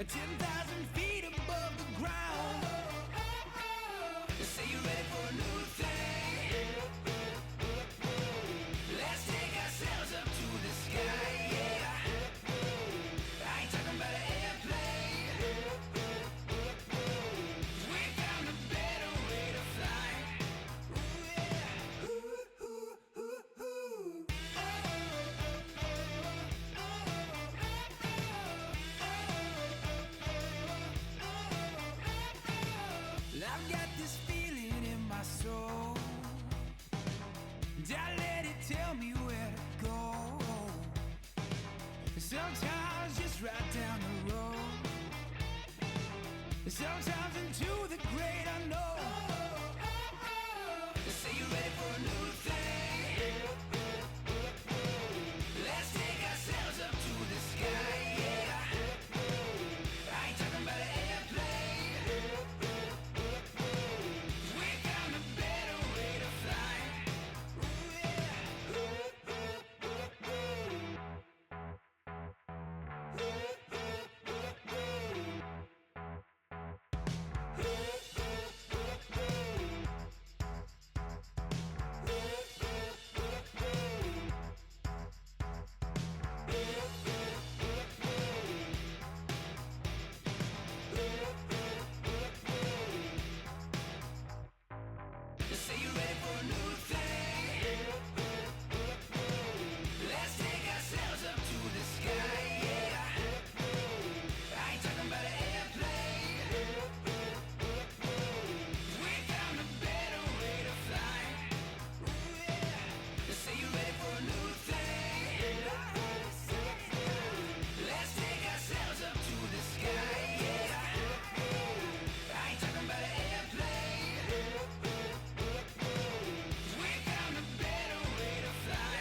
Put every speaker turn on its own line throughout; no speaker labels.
10,000 feet above the ground. Say you're ready for a new thing. Let's take ourselves up to the sky, yeah. I ain't talking about an airplane. We found a better way to fly. Ooh, yeah. Ooh, ooh, ooh, ooh. I've got this feeling in my soul, and I let it tell me where to go. Sometimes just right down the road, sometimes into the great unknown. Say you're ready for a new thing. Let's take ourselves up to the sky, yeah. I ain't talking about an airplane. We found a better way to fly. Ooh, yeah. Ooh, ooh, ooh, ooh. Say you're ready for a new thing. Let's take ourselves up to the sky, yeah. I ain't talking about an airplane. We found a better way to fly. Ooh, yeah. Say you're ready for a new thing. Let's take ourselves up to the sky, yeah. I ain't talking about an airplane. We found a better way to fly.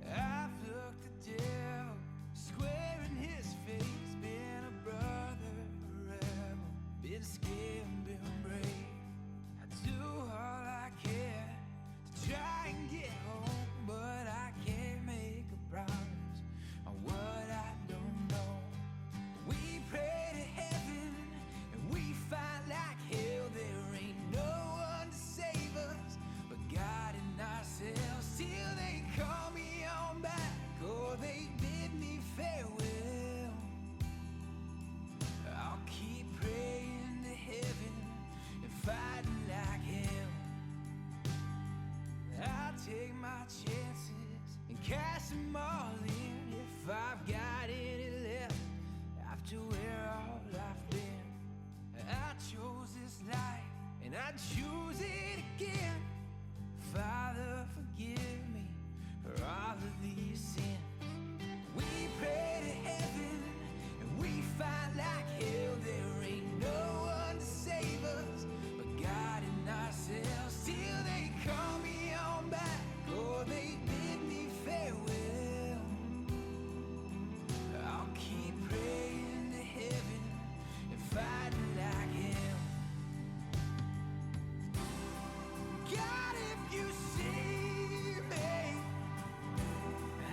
I've looked the devil square in his face, been a brother, a rebel, been scared, been brave. I do all I can to try and get home, but I can't make a promise on what I don't know. We pray to heaven and we fight like hell. There ain't no one to save us but God and ourselves. Till they call me on back or they bid me farewell, I'll keep praying to heaven and fighting like hell. I'll take my chances and cash them all in if I've got any left after where all I've been. I chose this life and I'd choose it again. Father, forgive me for all of these sins. We pray to heaven and we fight like hell. There ain't no one to save us but God and ourselves. Till they call me on back or they bid me farewell, I'll keep praying to heaven and fighting like hell. God, if you see me,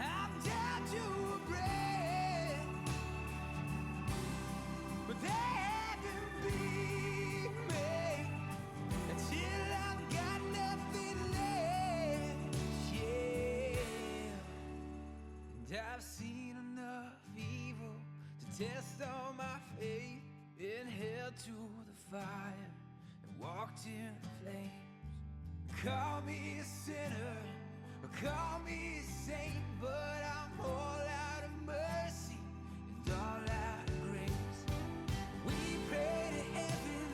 I'm down to a breath, but they haven't beat me until I've got nothing left, yeah. And I've seen enough evil to test all my faith, been held to the fire and walked in the flames. Call me a sinner or call me a saint, but I'm all out of mercy and all out of grace. We pray to heaven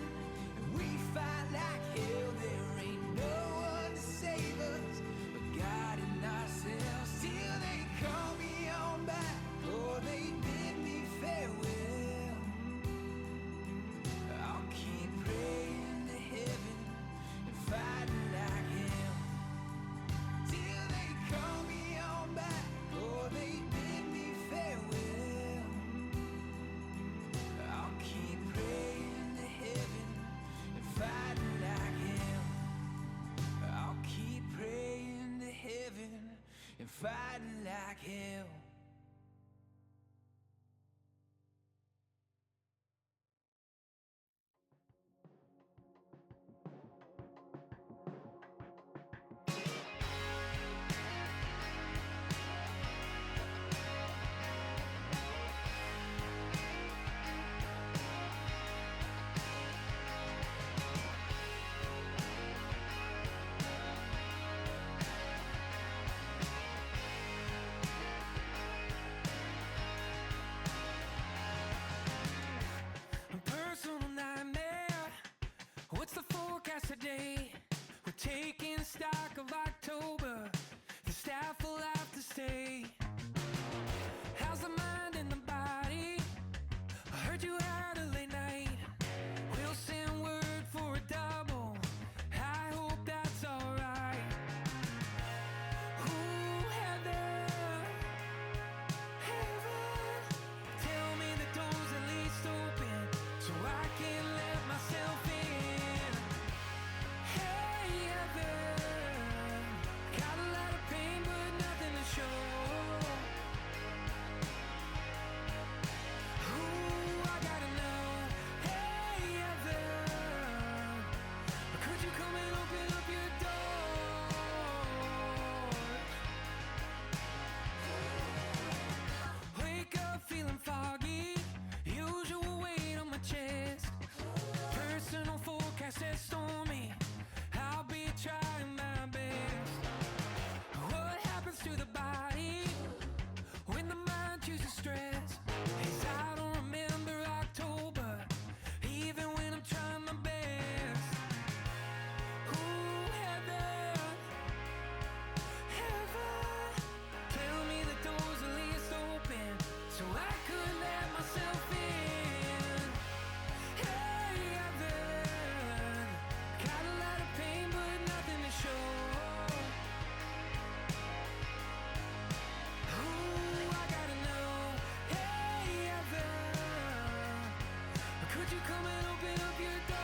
and we fight like hell. There ain't no one to save us but God and ourselves. Till they call me on back or they bid me farewell, I'll keep praying to heaven and fighting like hell. Till they call me on back or they bid me farewell, fighting like hell. Personal nightmare. What's the forecast today? We're taking stock of October. The staff will have to stay. How's the mind and the body? I heard you had a late night. We'll send word for a double. I hope that's alright. Ooh, heaven, heaven. Tell me the door's at least open, so I can let myself in. Hey, heaven, got a lot of pain but nothing to show. Ooh, I gotta know. Hey, heaven, could you come and open up your door? Wake up feeling foggy, usual weight on my chest. Personal forecast says stormy, I'll be trying my best. What happens to the body when the mind chooses stress? 'Cause I don't remember October, even when I'm trying my best. Ooh, heaven, heaven, tell me the door's at least open, so I could let myself in. Hey, heaven, got a lot of pain but nothing to show. Ooh, I gotta know. Hey, heaven, could you come and open up your door?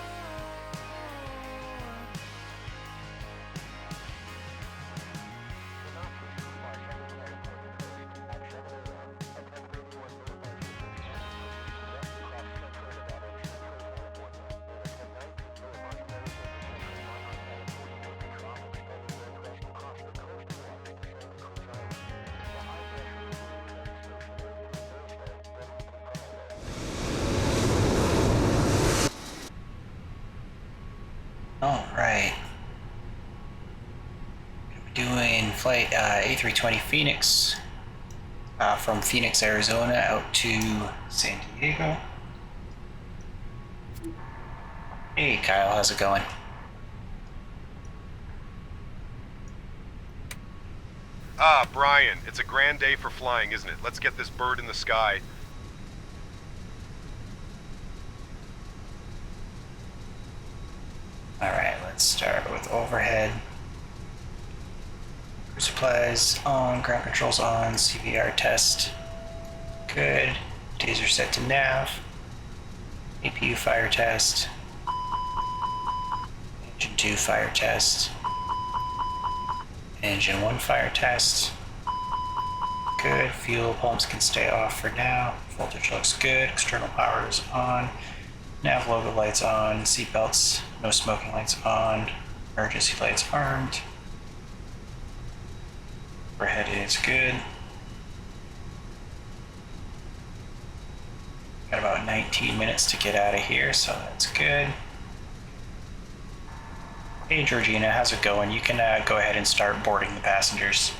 All right. Doing flight A320 Phoenix from Phoenix, Arizona out to San Diego. Hey Kyle, how's it going?
Ah, Brian, it's a grand day for flying, isn't it? Let's get this bird in the sky.
Alright, let's start with overhead. Crew supplies on, ground controls on, CVR test. Good. Taser set to nav. APU fire test. Engine 2 fire test. Engine 1 fire test. Good. Fuel pumps can stay off for now. Voltage looks good. External power is on. Nav logo lights on. Seatbelts, no smoking lights on. Emergency lights armed. Overhead is good. Got about 19 minutes to get out of here, so that's good. Hey Georgina, how's it going? You can go ahead and start boarding the passengers.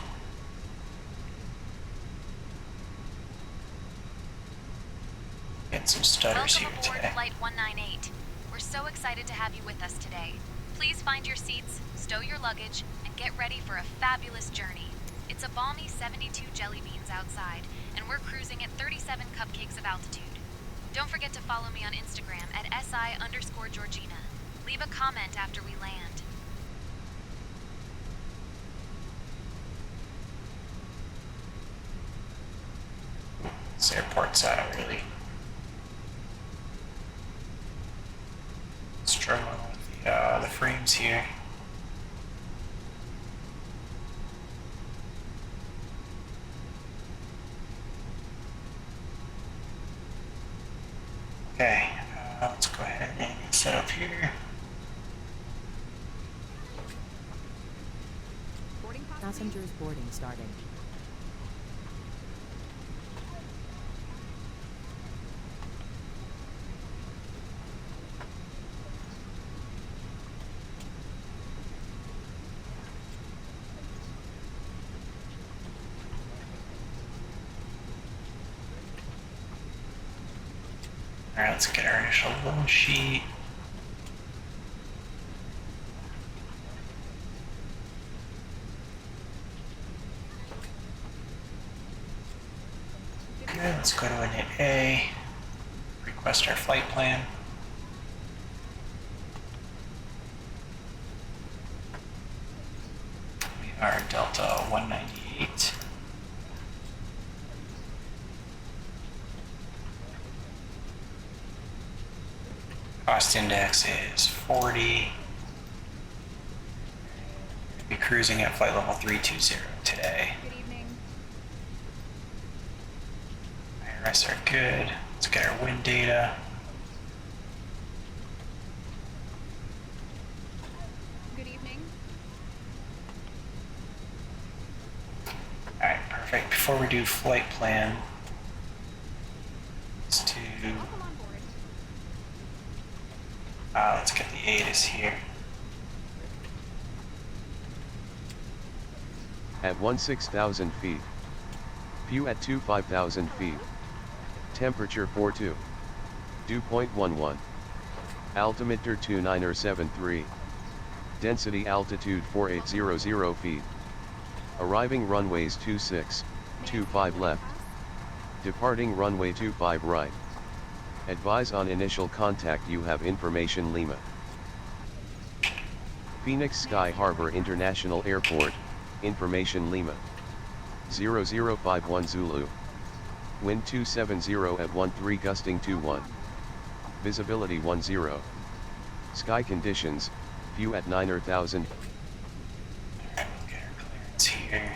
Getting some stutters here
Welcome aboard
today.
Flight 198. We're so excited to have you with us today. Please find your seats, stow your luggage, and get ready for a fabulous journey. It's a balmy 72 jelly beans outside, and we're cruising at 37 cupcakes of altitude. Don't forget to follow me on Instagram at SI_Georgina. Leave a comment after we land.
This airport's really struggling with the free frames here. here.
Passengers boarding starting.
Alright, let's get our initial loan sheet. Good, let's go to init A, request our flight plan. We are Delta 198. Cost index is 40. Be cruising at flight level 320 today.
Good evening.
IRS are good. Let's get our wind data.
Good evening.
Alright, perfect. Before we do flight plan, let's do.
Welcome on board.
Let's get the ATIS here.
At 16,000 feet. View at 25,000 feet. Temperature 42. Dew point 11. Altimeter 2973. Density altitude 4800 feet. Arriving runways 26, 25 left. Departing runway 25 right. Advise on initial contact you have information Lima. Phoenix Sky Harbor International Airport, information Lima. 0051 Zulu. Wind 270 at 13 gusting 21. Visibility 10. Sky conditions, view at 9,000.
Alright, we'll get our clearance here.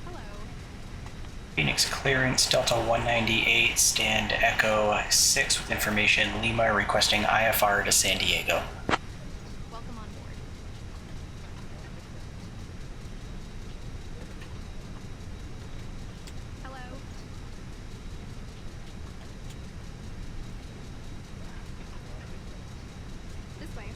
Hello.
Phoenix clearance, Delta 198, stand Echo 6 with information Lima requesting IFR to San Diego.
Welcome on board. Hello. This way.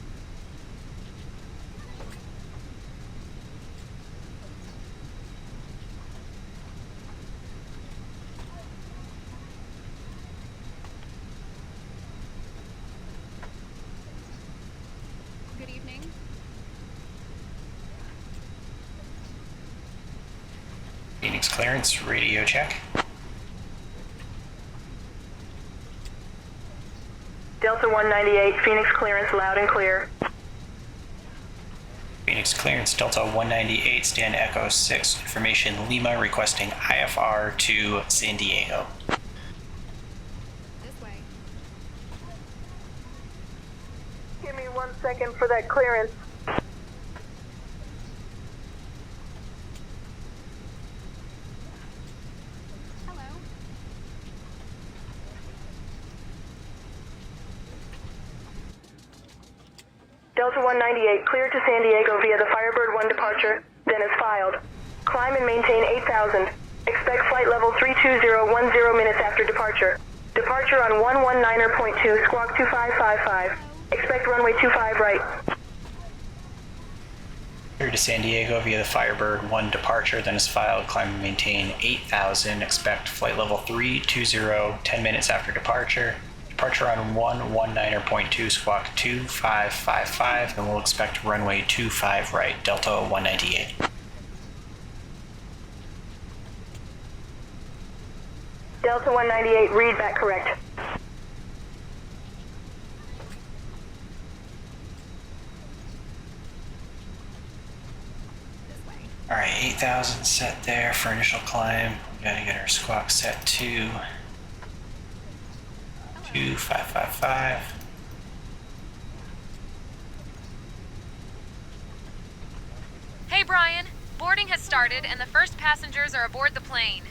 Good evening.
Phoenix clearance, radio check.
Delta 198, Phoenix clearance loud and clear.
Phoenix clearance, Delta 198, stand Echo 6, information Lima requesting IFR to San Diego.
This way.
Give me 1 second for that clearance.
Hello.
Delta 198, clear to San Diego via the Firebird 1 departure, then is filed. Climb and maintain 8,000. Expect flight level 320 10 minutes after departure. Departure on 119.2, squawk 2555. Expect runway 25 right.
Clear to San Diego via the Firebird 1 departure, then is filed. Climb and maintain 8,000. Expect flight level 320 10 minutes after departure. Departure on 119.2, squawk 2555, and we'll expect runway 25 right, Delta 198.
Delta 198, read back correct.
This way.
Alright, 8,000 set there for initial climb. We gotta get our squawk set to 2555.
Hey, Brian. Boarding has started, and the first passengers are aboard the plane.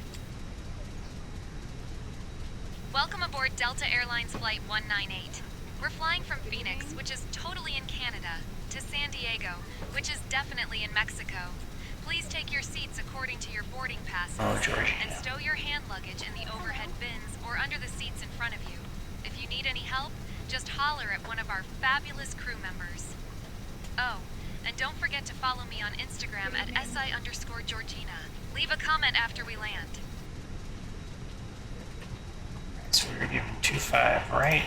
Welcome aboard Delta Airlines Flight 198. We're flying from Phoenix, which is totally in Canada, to San Diego, which is definitely in Mexico. Please take your seats according to your boarding passes and stow your hand luggage in the overhead bins or under the seats in front of you. If you need any help, just holler at one of our fabulous crew members. Oh, and don't forget to follow me on Instagram at SI_Georgina. Leave a comment after we land.
So we're given 25 right.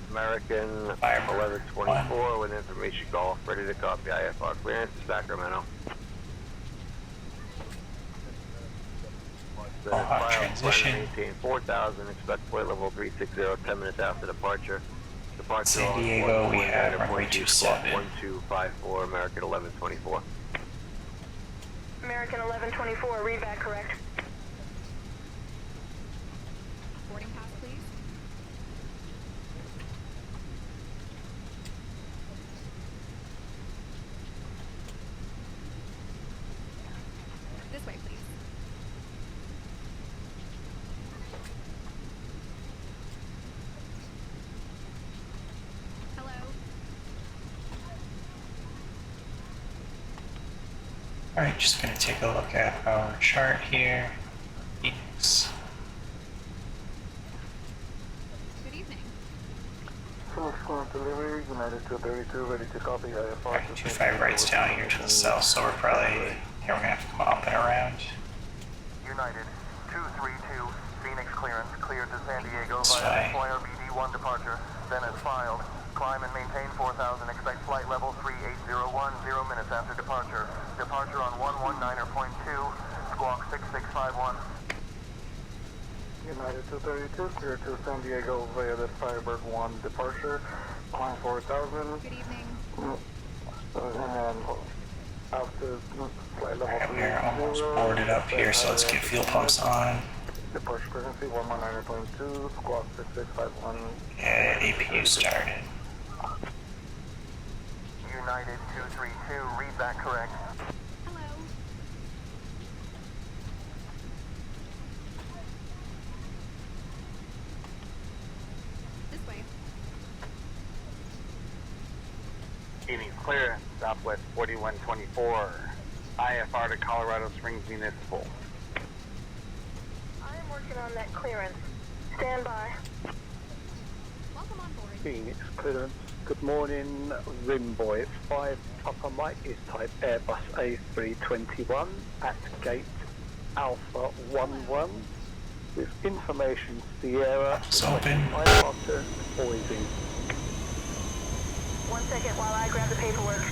American 1124 with information golf, ready to copy IFR clearance, Sacramento.
Hot transition.
Maintain 4,000, expect flight level 360, 10 minutes after departure. Departure
San Diego, we have runway 27.
1254, American 1124.
American 1124, read back correct.
Boarding pass, please. This way, please. Hello.
Alright, just gonna take a look at our chart here. Phoenix.
Good evening.
Delivery, United 232, ready to copy IFR.
Alright, 25 right's down here to the south, so we're probably, here we're gonna have to come up and around.
United 232, Phoenix clearance, cleared to San Diego
This
via
way.
Flyer BD1 departure. Then as filed, climb and maintain 4,000, expect flight level 38010 minutes after departure. Departure on 119.2, squawk 6651.
United 232, clear to San Diego via the Firebird 1 departure, climb 4,000,
Good evening.
and then after flight level
Alright, we're almost boarded up here, so let's get fuel pumps on.
Departure frequency 119.2, squawk 6651.
Get APU started.
United 232, read that correct.
Hello. This way.
Phoenix clear, Southwest 4124, IFR to Colorado Springs Municipal.
I am working on that clearance. Stand by.
Welcome on board.
Phoenix clearance. Good morning, Rimboy 5 Papa Mike is type Airbus A321 at gate Alpha 11 with information Sierra.
It's open.
IFR Boise.
1 second while I grab the paperwork.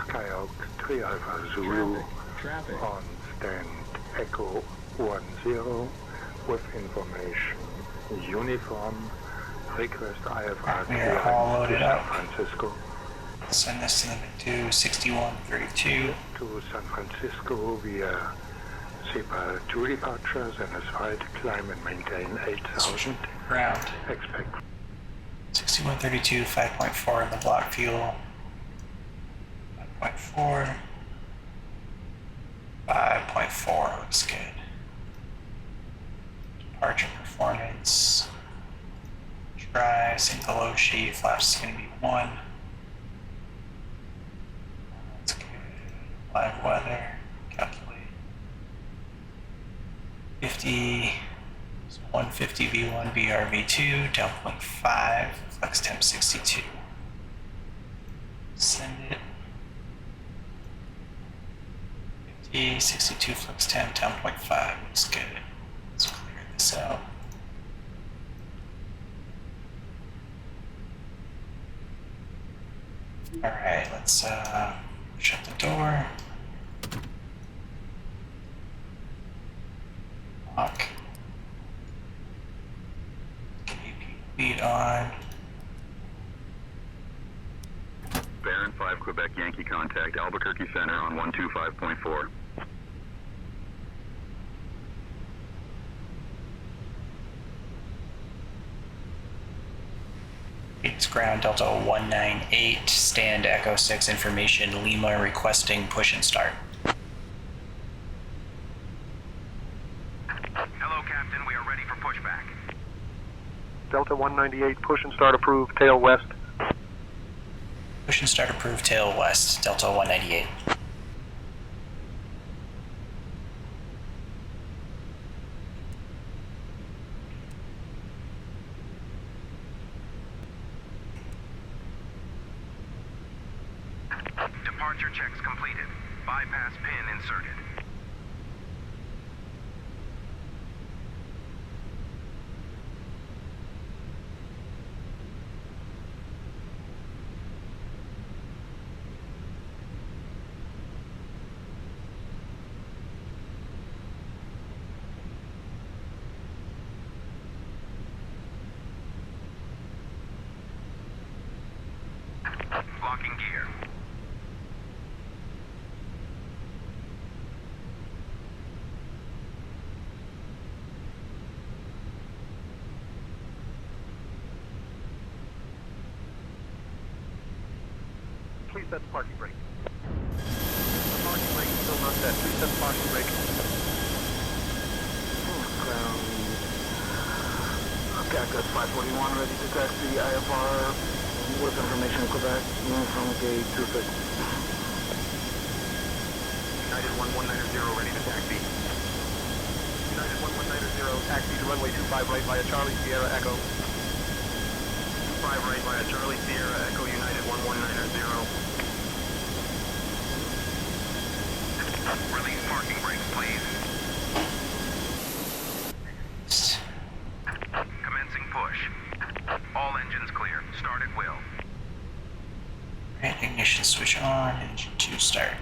Skyhawk 3 Alpha Zulu on stand Echo 10 with information uniform request IFR
We are all loaded
San
up.
Francisco
Send this to 6132.
to San Francisco via SEPA 2 departures and aside climb and maintain 8,000.
Ground.
Expect
6132, 5.4 in the block fuel. 5.4. 5.4 looks good. Departure performance. Dry, single low sheet, flaps is going to be 1. That's good. Live weather, calculate. 50, so 150 V1 VR V2, down 0.5, flex temp 62. Send it. 50, 62 flex temp, down 0.5, looks good. Let's clear this out. Alright, let's shut the door. Speed on.
Baron 5 Quebec Yankee contact Albuquerque Center on 125.4.
It's ground Delta 198, stand Echo 6 information, Lima requesting push and start.
Hello, Captain. We are ready for pushback.
Delta 198, push and start approved, tail west.
Push and start approved, tail west, Delta 198.
Departure checks completed. Bypass pin inserted. Locking gear.
Please set the parking brake. The parking brake is still not set. Please set the parking brake. Ground. Cactus 541 ready to taxi IFR with information in Quebec. Move from gate 26.
United 1190 ready to taxi.
United 1190 taxi to runway 25 right via Charlie Sierra Echo.
5 right via Charlie Sierra Echo United 1190. Release parking brakes, please. Commencing push. All engines clear. Start at will.
Right, ignition switch on, engine 2 start.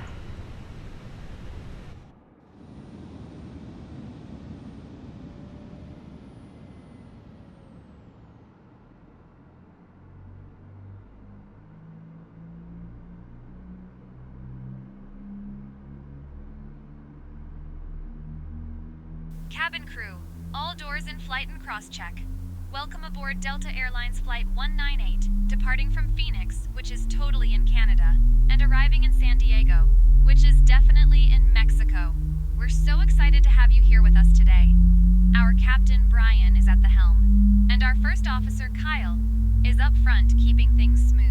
Cabin crew, all doors in flight and cross-check. Welcome aboard Delta Airlines Flight 198, departing from Phoenix, which is totally in Canada, and arriving in San Diego, which is definitely in Mexico. We're so excited to have you here with us today. Our captain, Brian, is at the helm, and our first officer, Kyle, is up front keeping things smooth.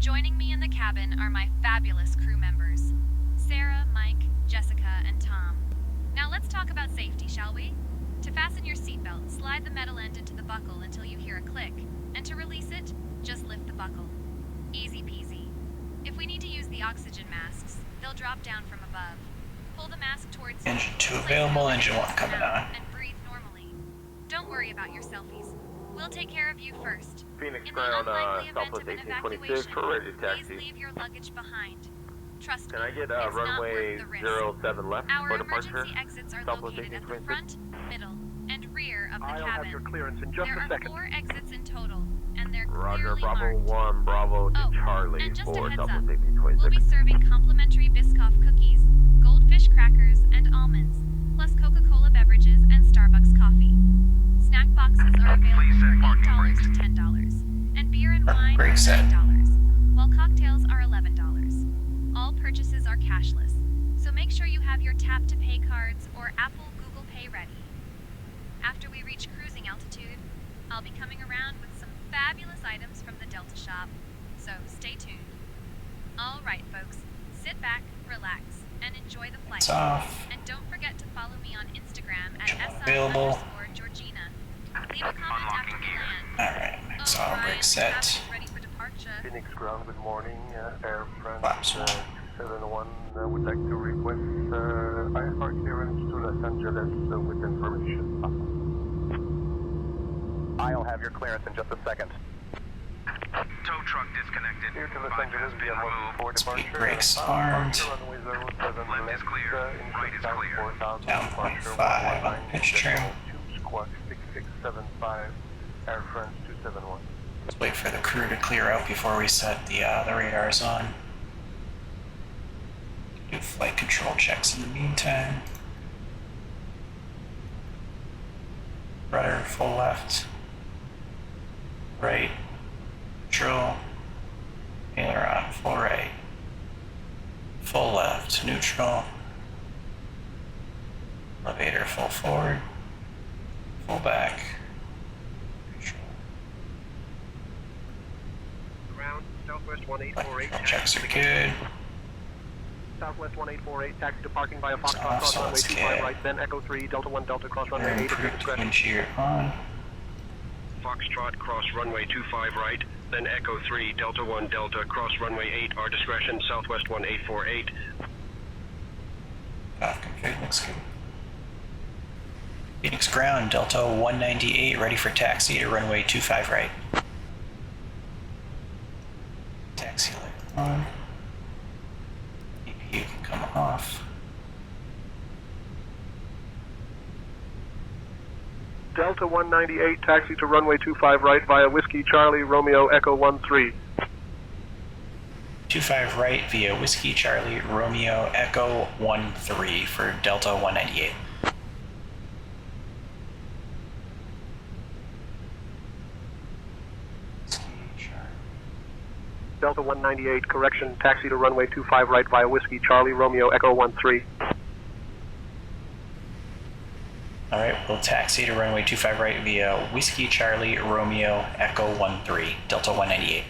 Joining me in the cabin are my fabulous crew members, Sarah, Mike, Jessica, and Tom. Now let's talk about safety, shall we? To fasten your seatbelt, slide the metal end into the buckle until you hear a click, and to release it, just lift the buckle. Easy peasy. If we need to use the oxygen masks, they'll drop down from above. Pull the mask towards you.
Engine 2 available, engine 1 coming on.
And breathe normally. Don't worry about your selfies. We'll take care of you first.
Phoenix
In the
ground,
unlikely event
Southwest
of an
1826,
evacuation,
we're ready to
please
taxi.
leave your luggage behind. Trust
Can
me,
I get
it's not
runway
worth the risk.
07 left
Our
for departure?
emergency exits are
Southwest
located at the
1826.
front, middle, and rear of the
I'll
cabin.
have your clearance in just
There
a
are
second.
4 exits in total, and they're
Roger,
clearly
Bravo
marked.
1, Bravo to
Oh,
Charlie
and just a
for
heads up,
Southwest
we'll be
1826.
serving complimentary Biscoff cookies, goldfish crackers, and almonds, plus Coca-Cola beverages and Starbucks coffee. Snack boxes are available
Please set
for
parking
$8
brakes.
to $10, and beer and wine are
Brake set.
$9, while cocktails are $11. All purchases are cashless, so make sure you have your tap-to-pay cards or Apple Google Pay ready. After we reach cruising altitude, I'll be coming around with some fabulous items from the Delta shop, so stay tuned. All right, folks, sit back, relax, and enjoy the flight.
It's off.
And don't forget to follow me on Instagram at
Engine 1 available.
SI_Georgina. Leave a comment after
Unlocking
we
gear.
land.
Alright, next
Oh,
auto
Brian,
brake
the
set.
cabin's ready for departure.
Phoenix ground, good morning. Air France
Flaps
71 would like to request IFR clearance to Los Angeles with information.
I'll have your clearance in just a second. Tow truck disconnected.
Here to Los
Bypass
Angeles
pin
via
removed.
for departure.
Speed brakes armed.
Runway 07
Left is clear. Right is clear.
Down 0.5 on pitch trim.
Squawk 6675.
Air France 271.
Let's wait for the crew to clear out before we set the radars on. Do flight control checks in the meantime. Rudder full left, right, neutral, aileron full right, full left, neutral, elevator full forward, full back, neutral.
Ground, Southwest 1848.
Flight checks are good.
Southwest 1848, taxi to parking via Foxtrot,
off,
cross
so
runway
let's
25
get
right, then Echo 3, Delta 1 Delta, cross runway 8 at your discretion.
Wind shear on.
Foxtrot, cross runway 25 right, then Echo 3, Delta 1 Delta, cross runway 8, our discretion, Southwest 1848.
Off config, looks good. Phoenix ground, Delta 198, ready for taxi to runway 25 right. Taxi light on. You can come off.
Delta 198, taxi to runway 25 right via Whiskey Charlie Romeo Echo 13.
25 right via Whiskey Charlie Romeo Echo 13 for Delta 198.
Delta 198, correction, taxi to runway 25 right via Whiskey Charlie Romeo Echo 13.
Alright, we'll taxi to runway 25 right via Whiskey Charlie Romeo Echo 13, Delta 198.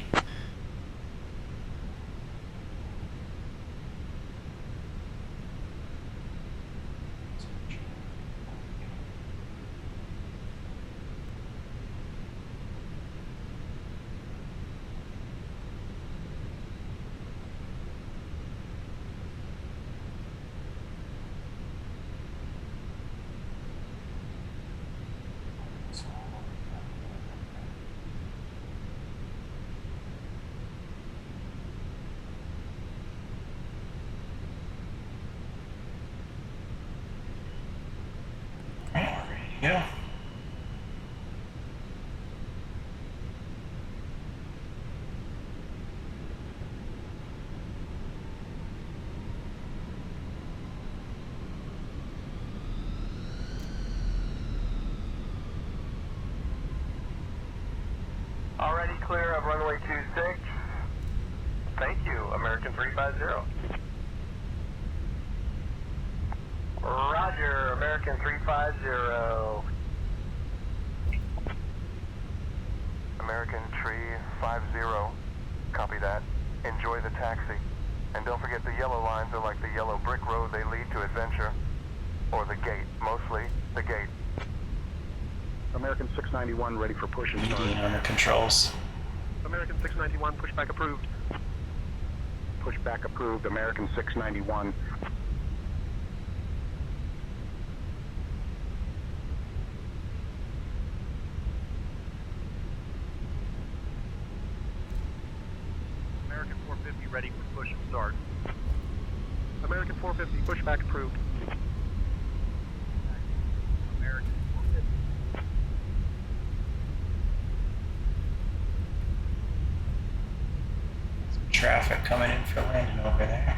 Yeah.
Already clear of runway 26. Thank you, American 350. Roger, American 350. American Tree 50. Copy that. Enjoy the taxi. And don't forget the yellow lines are like the yellow brick road, they lead to adventure. Or the gate, mostly the gate.
American 691 ready for push and start.
Median on the controls.
American 691, pushback approved.
Pushback approved, American 691.
American 450, ready for push and start. American 450, pushback approved. American 450.
Traffic coming in for landing over there.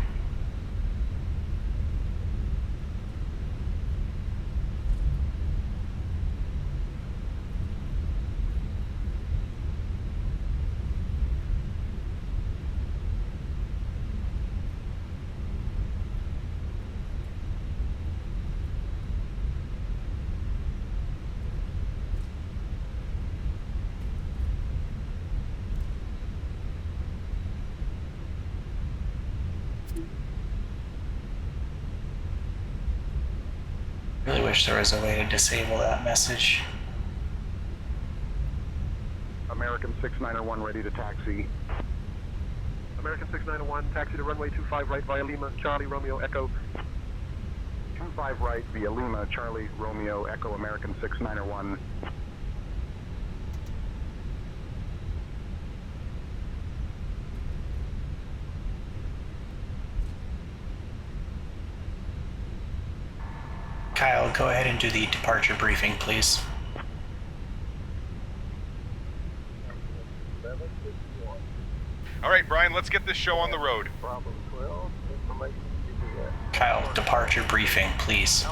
Really wish there was a way to disable that message.
American 691 ready to taxi.
American 691, taxi to runway 25 right via Lima, Charlie, Romeo, Echo.
25 right via Lima, Charlie, Romeo, Echo, American 691.
Kyle, go ahead and do the departure briefing, please.
All right, Brian, let's get this show on the road.
Bravo 12, information GBS.
Kyle, departure briefing, please.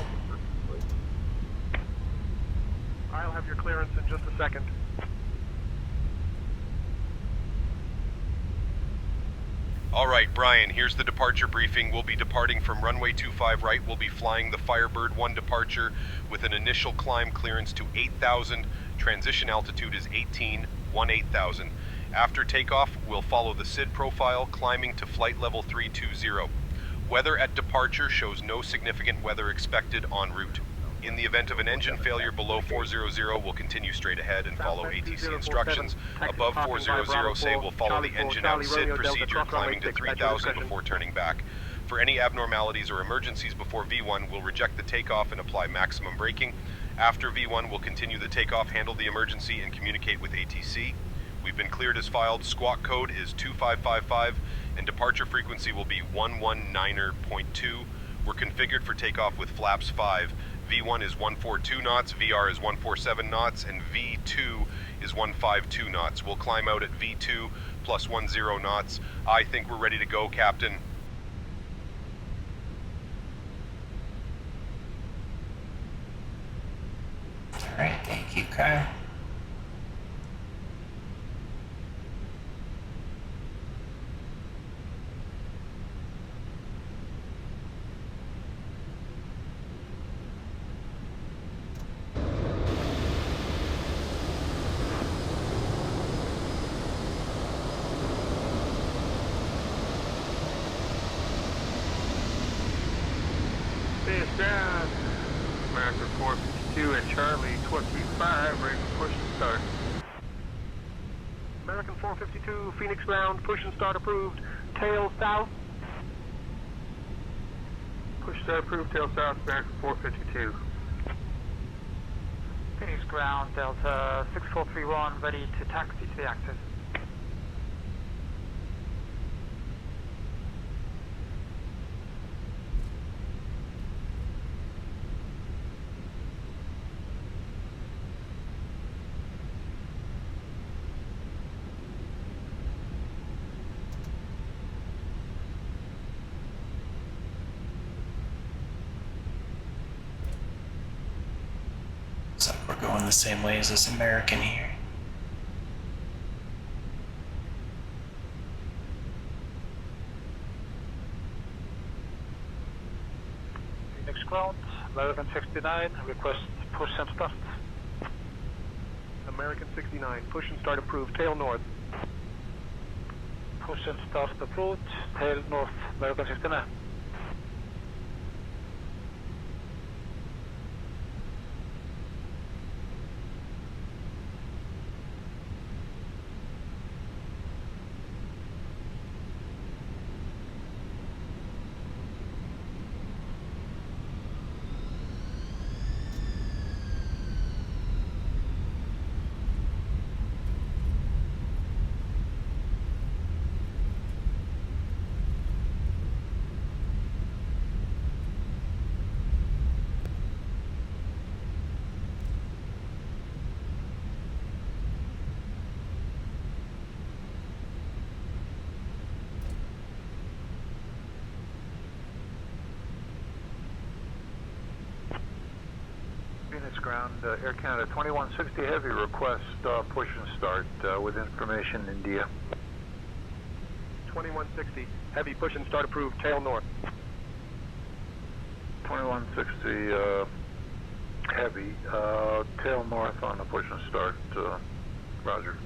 I'll have your clearance in just a second.
All right, Brian, here's the departure briefing. We'll be departing from runway 25 right. We'll be flying the Firebird 1 departure with an initial climb clearance to 8,000. Transition altitude is 18,000. After takeoff, we'll follow the SID profile, climbing to flight level 320. Weather at departure shows no significant weather expected en route. In the event of an engine failure below 400, we'll continue straight ahead and follow ATC instructions. Above 400, say we'll follow the engine out SID procedure, climbing to 3,000 before turning back. For any abnormalities or emergencies before V1, we'll reject the takeoff and apply maximum braking. After V1, we'll continue the takeoff, handle the emergency, and communicate with ATC. We've been cleared as filed. Squawk code is 2555, and departure frequency will be 119.2. We're configured for takeoff with flaps 5. V1 is 142 knots, VR is 147 knots, and V2 is 152 knots. We'll climb out at V2 plus 10 knots. I think we're ready to go, Captain.
All right, thank you, Kyle.
Base down. American 452 and Charlie 25, ready to push and start.
American 452, Phoenix ground, push and start approved. Tail south.
Push start approved, tail south, American 452.
Phoenix ground, Delta 6431, ready to taxi to the axis.
Looks like we're going the same way as this American here.
Phoenix ground, American 69, request push and start.
American 69, push and start approved. Tail north.
Push and start approved, tail north, American 69.
Phoenix ground, Air Canada 2160 Heavy, request push and start with information India.
2160, heavy push and start approved. Tail north.
2160 Heavy, tail north on the push and start, roger.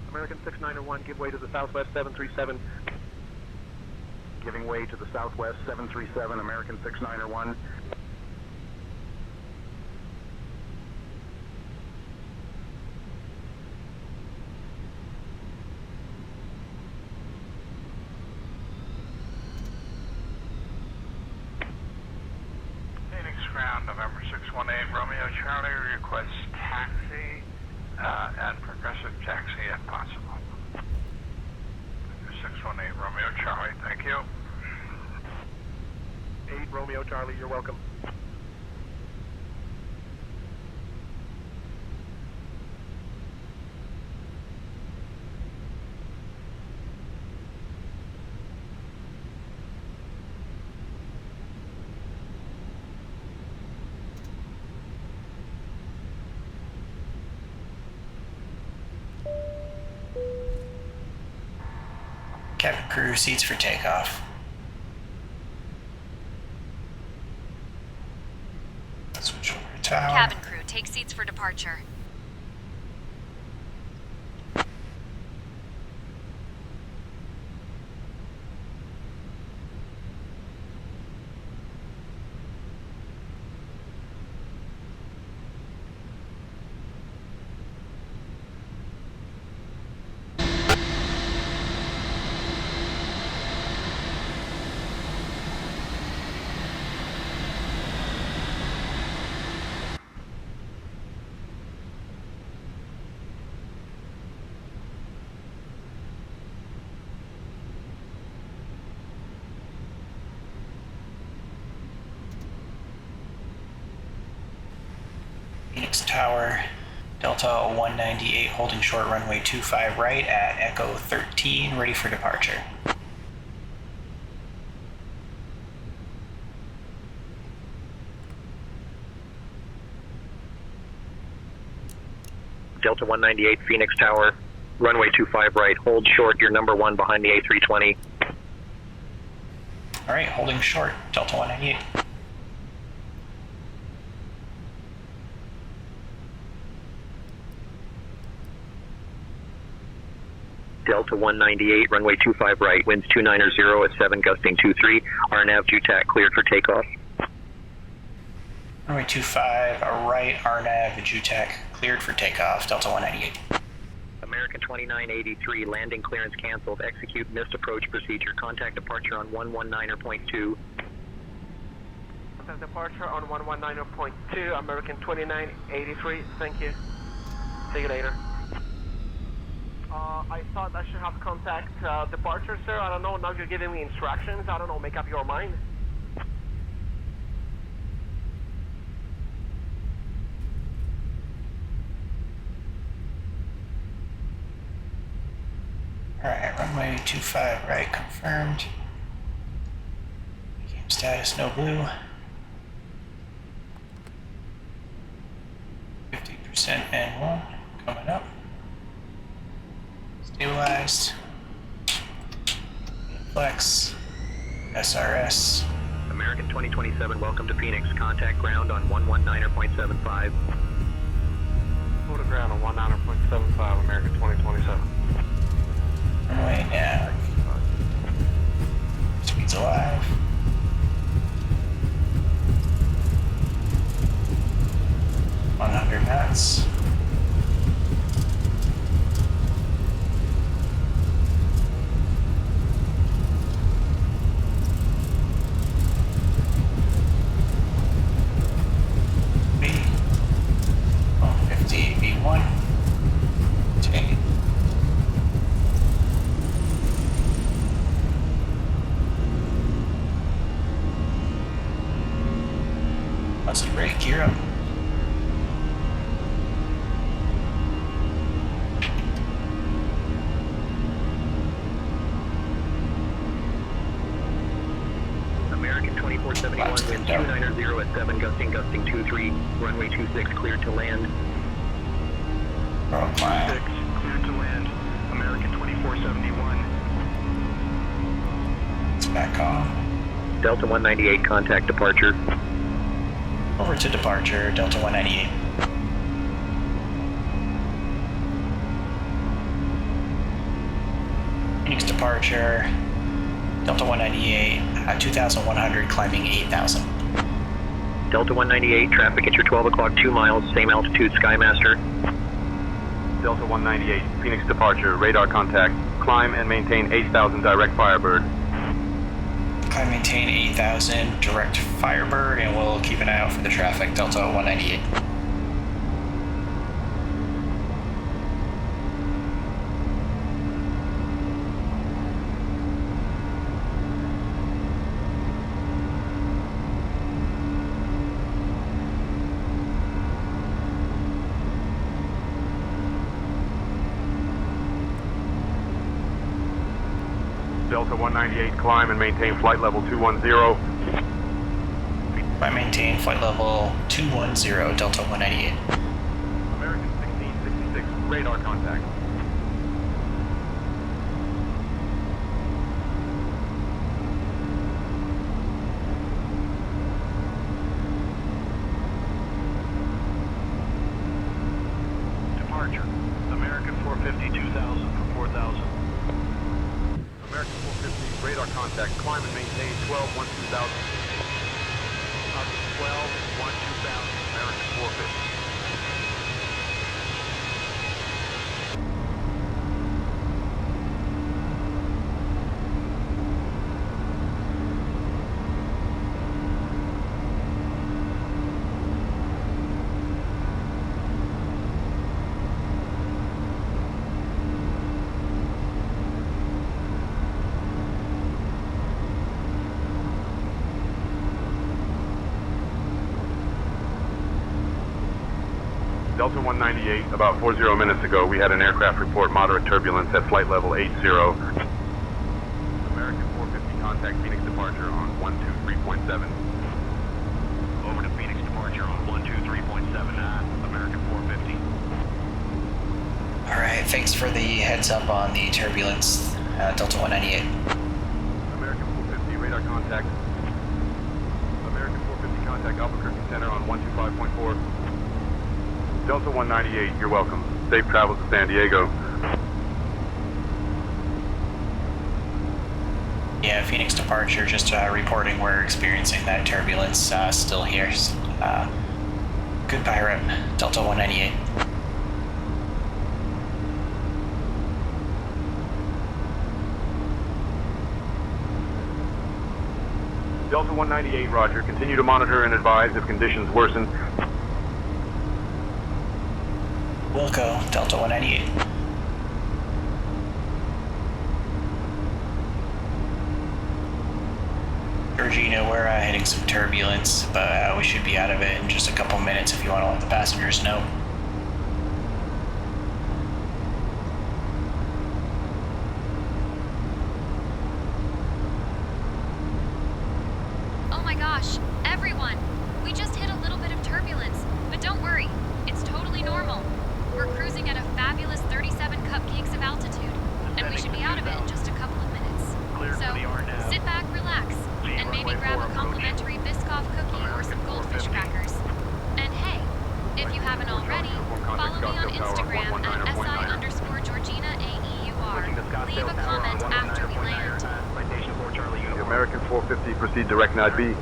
American 6901, give way to the southwest 737.
Giving way to the southwest 737, American 6901.
Phoenix ground, November 618, Romeo Charlie, request taxi
and progressive taxi if possible. 618 Romeo Charlie, thank you.
8 Romeo Charlie, you're welcome.
Cabin crew, seats for takeoff. Switch over to tower.
Cabin crew, take seats for departure.
Phoenix Tower, Delta 198 holding short runway 25 right at Echo 13, ready for departure.
Delta 198 Phoenix Tower, runway 25 right, hold short, you're number 1 behind the A320.
Alright, holding short, Delta 198.
Delta 198, runway 25 right, winds 290 at 7, gusting 23. RNAV JUTAC cleared for takeoff.
Runway 25, right, RNAV JUTAC cleared for takeoff, Delta 198.
American 2983, landing clearance canceled. Execute missed approach procedure. Contact departure on 119.2.
Contact departure on 119.2, American 2983, thank you. See you later. I thought I should have contact departure, sir. I don't know, now you're giving me instructions. I don't know, make up your mind.
Alright, runway 25 right confirmed. Game status no blue. 50% N1 coming up. Stabilized. Flex. SRS.
American 2027, welcome to Phoenix. Contact ground on 119.75.
Go to ground on 119.75, American 2027.
Runway now. Speed's alive. On 100 knots. Gear up.
American 2471, wind 290 at 7, gusting 23, runway 26, cleared to land.
Climb.
26, cleared to land. American 2471.
It's back on.
Delta 198, contact departure.
Over to departure, Delta 198. Phoenix departure, Delta 198, at 2,100, climbing 8,000.
Delta 198, traffic at your 12 o'clock, 2 miles, same altitude, Skymaster.
Delta 198, Phoenix departure, radar contact, climb and maintain 8,000 direct Firebird.
Climb, maintain 8,000 direct Firebird, and we'll keep an eye out for the traffic, Delta 198.
Delta 198, climb and maintain flight level 210.
I maintain flight level 210, Delta 198.
American 1666, radar contact.
Departure. American 450, 2000 for 4000.
American 450, radar contact. Climb and maintain 12, 12000.
12, 12000, American 450.
Delta 198, about 40 minutes ago, we had an aircraft report moderate turbulence at flight level 80. American 450, contact Phoenix departure on 123.7.
Over to Phoenix departure on 123.7, American 450.
Alright, thanks for the heads up on the turbulence, Delta 198.
American 450, radar contact. American 450, contact Albuquerque Center on 125.4. Delta 198, you're welcome. Safe travels to San Diego.
Yeah, Phoenix departure, just reporting we're experiencing that turbulence still here. Goodbye, Rep. Delta 198.
Delta 198, roger. Continue to monitor and advise if conditions worsen.
Wilco, Delta 198. Georgina, we're hitting some turbulence, but we should be out of it in just a couple minutes if you want to let the passengers know.
Oh my gosh, everyone! We just hit a little bit of turbulence, but don't worry, it's totally normal. We're cruising at a fabulous 37 cupcakes of altitude, and we should be out of it in just a couple of minutes. So, sit back, relax, and maybe grab a complimentary Biscoff cookie or some goldfish crackers. And hey, if you haven't already, follow me on Instagram at SI_GeorginaAEUR. Leave a comment after we land.
The American 450, proceed direct nav B.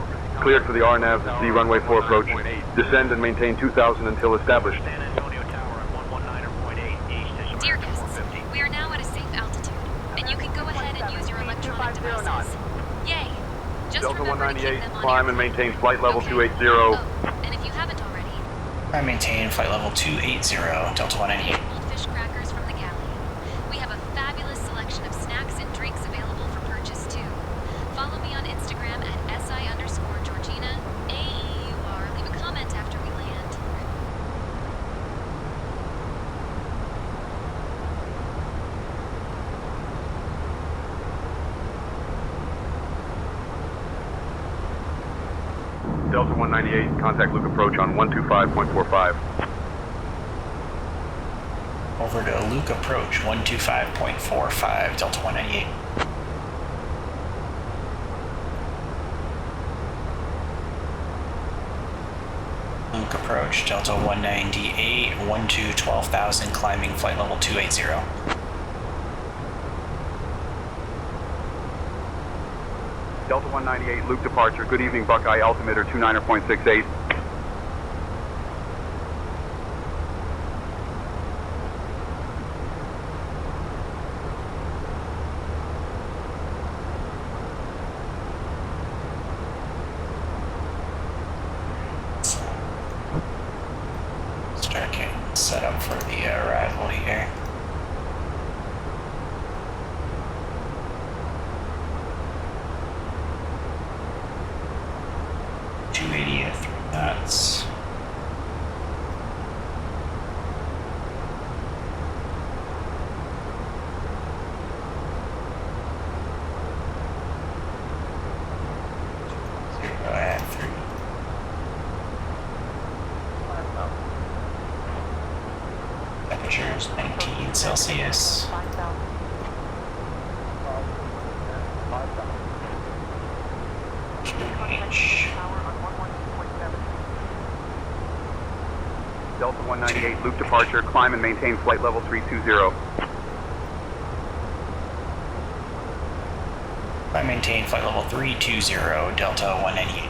Cleared for the RNAV to C runway 4 approach. Descend and maintain 2000 until established.
Dear guests, we are now at a safe altitude, and you can go ahead and use your electronic devices. Yay! Just
Delta
remember to keep
198,
them on
climb and
airplane.
maintain flight level 280.
Oh, and if you haven't already,
I maintain flight level 280, Delta 198.
goldfish crackers from the galley. We have a fabulous selection of snacks and drinks available for purchase too. Follow me on Instagram at SI_GeorginaAEUR. Leave a comment after we land.
Delta 198, contact Luke approach on 125.45.
Over to Luke approach 125.45, Delta 198. Luke approach Delta 198, 12,000, climbing flight level 280.
Delta 198, Luke departure. Good evening, Buckeye. Altimeter 29.68.
Start getting set up for the arrival here. Knots. Temperatures 19 Celsius. QH.
Delta 198, loop departure, climb and maintain flight level 320.
I maintain flight level 320, Delta 198.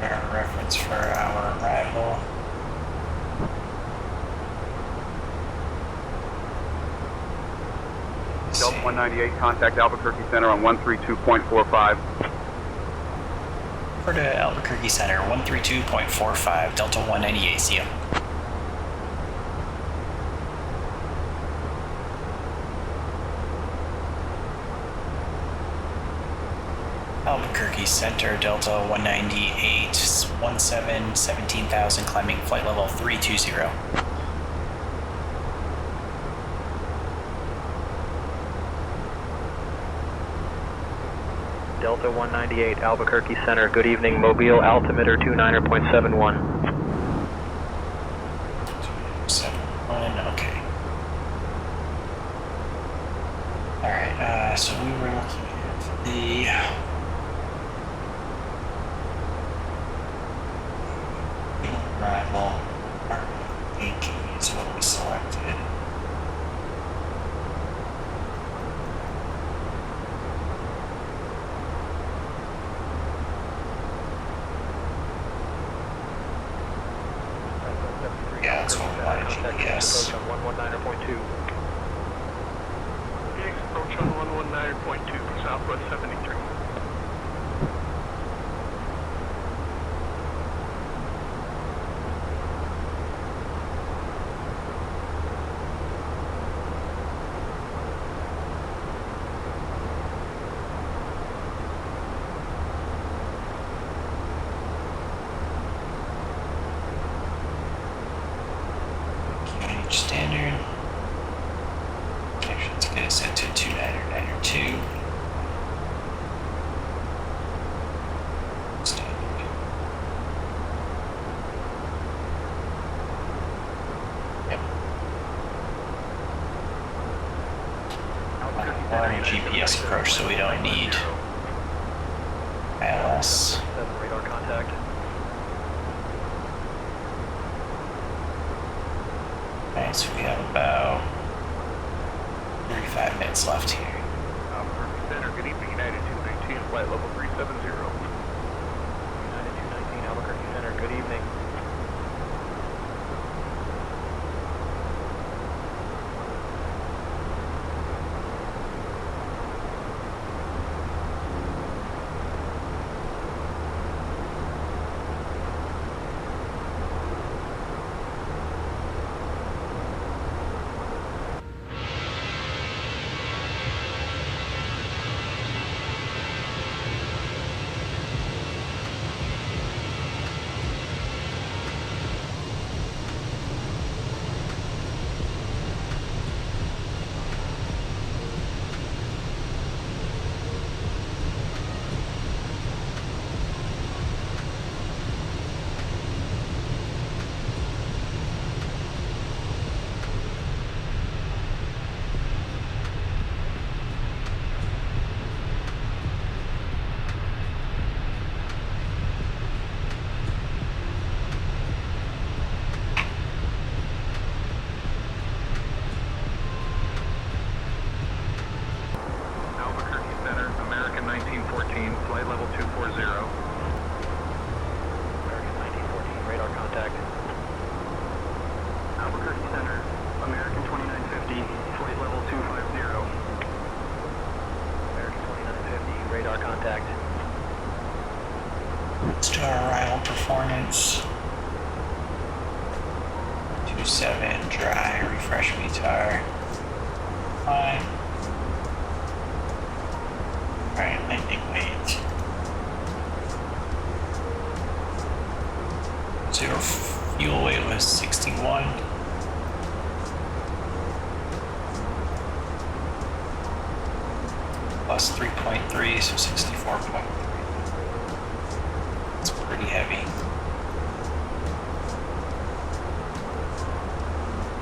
Our reference for our arrival.
Delta 198, contact Albuquerque Center on 132.45.
For the Albuquerque Center, 132.45, Delta 198, see ya. Albuquerque Center, Delta 198, 17,000, climbing flight level 320.
Delta 198, Albuquerque Center. Good evening, Mobile altimeter 29.71.
71, okay. Alright, so we were looking at the arrival. I think is what we selected. Yeah, that's what we wanted, GPS.
On 119.2.
Phoenix approach on 119.2, Southwest 73.
QH standard. Actually, let's get it set to 2992. Standard. Yep. We're on a GPS approach, so we don't need ILS.
7 radar contact.
Alright, so we have about 35 minutes left here.
Albuquerque Center, good evening, United 219, flight level 370.
United 219, Albuquerque Center. Good evening.
Albuquerque Center, American 1914, flight level 240.
American 1914, radar contact.
Albuquerque Center, American 2950, flight level 250.
American 2950, radar contact.
Let's do our arrival performance. 27, dry, refresh VTAR. Fine. Alright, landing weight. 0 fuel weight was 61. plus 3.3, so 64.3. It's pretty heavy.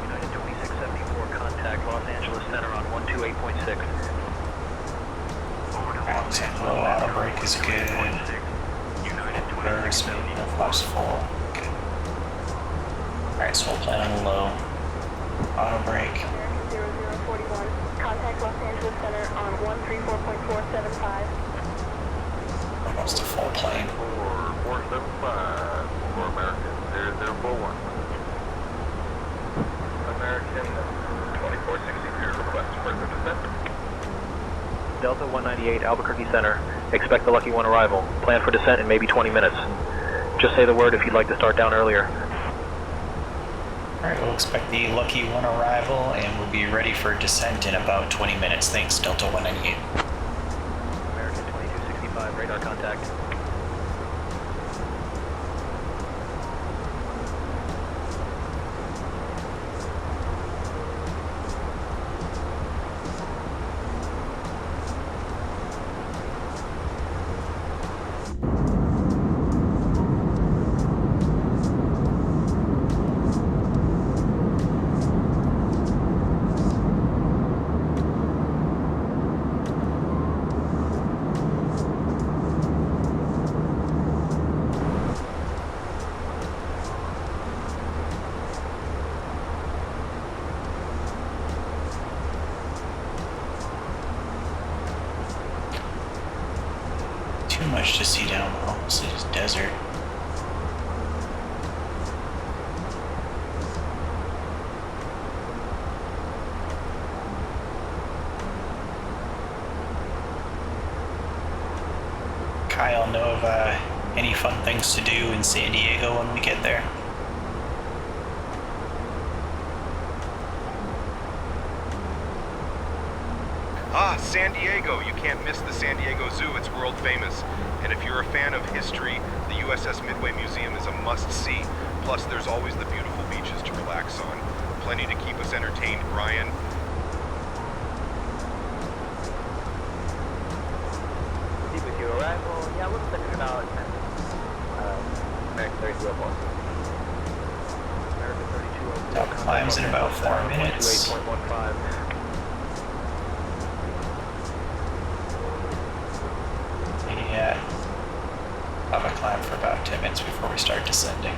United 2674, contact Los Angeles Center on 128.6.
Looks like low auto brake is good. Reverse, maybe no flaps full. Good. Alright, so we'll plan on the low auto brake.
American 0041, contact Los Angeles Center on 134.475.
Almost a full plane.
475 for American 0041.
American 2463, request further descent.
Delta 198, Albuquerque Center. Expect the Lucky One arrival. Plan for descent in maybe 20 minutes. Just say the word if you'd like to start down earlier.
Alright, we'll expect the Lucky One arrival and we'll be ready for descent in about 20 minutes. Thanks, Delta 198.
American 2265, radar contact.
Too much to see down below. It's just desert. Kyle, know of any fun things to do in San Diego when we get there?
Ah, San Diego! You can't miss the San Diego Zoo, it's world famous. And if you're a fan of history, the USS Midway Museum is a must-see. Plus, there's always the beautiful beaches to relax on. Plenty to keep us entertained, Brian.
Proceed with your arrival. Yeah, we'll send it about American 3204.
American 3204.
Top climbs in about 4 minutes.
28.15.
Yeah. Have a climb for about 10 minutes before we start descending.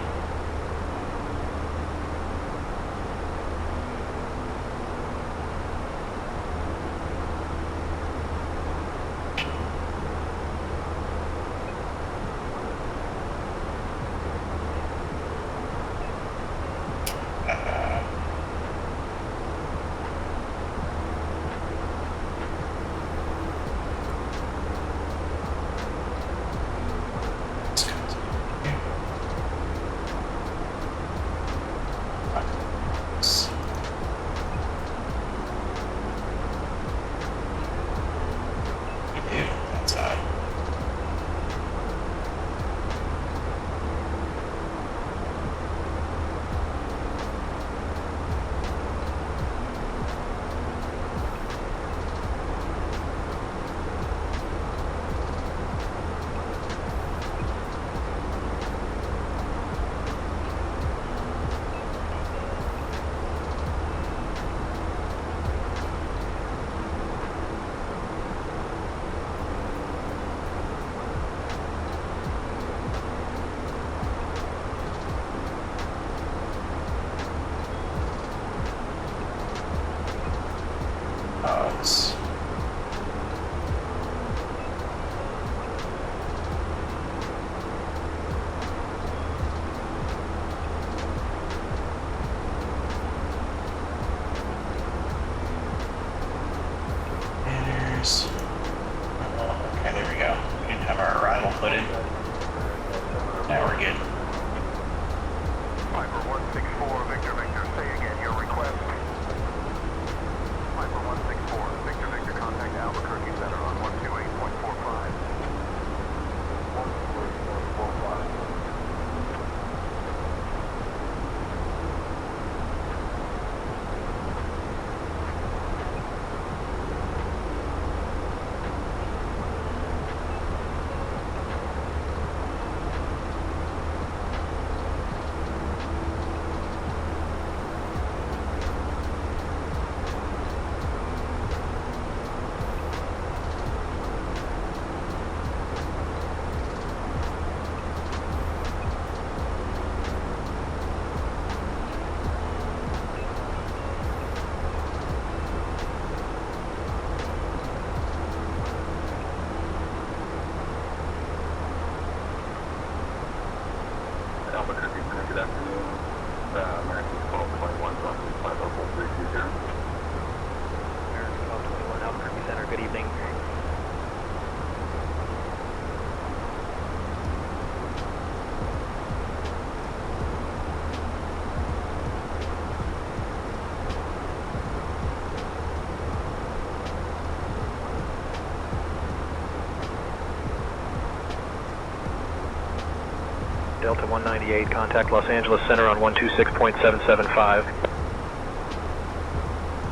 Delta 198, contact Los Angeles Center on 126.775.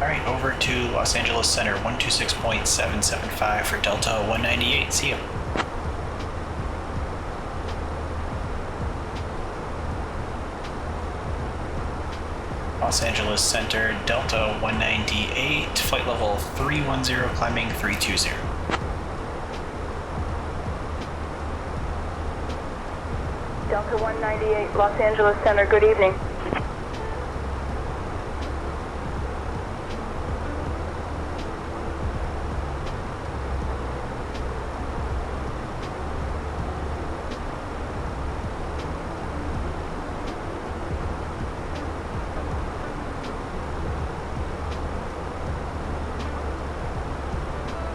Alright, over to Los Angeles Center, 126.775 for Delta 198. See ya. Los Angeles Center, Delta 198, flight level 310, climbing 320.
Delta 198, Los Angeles Center, good evening.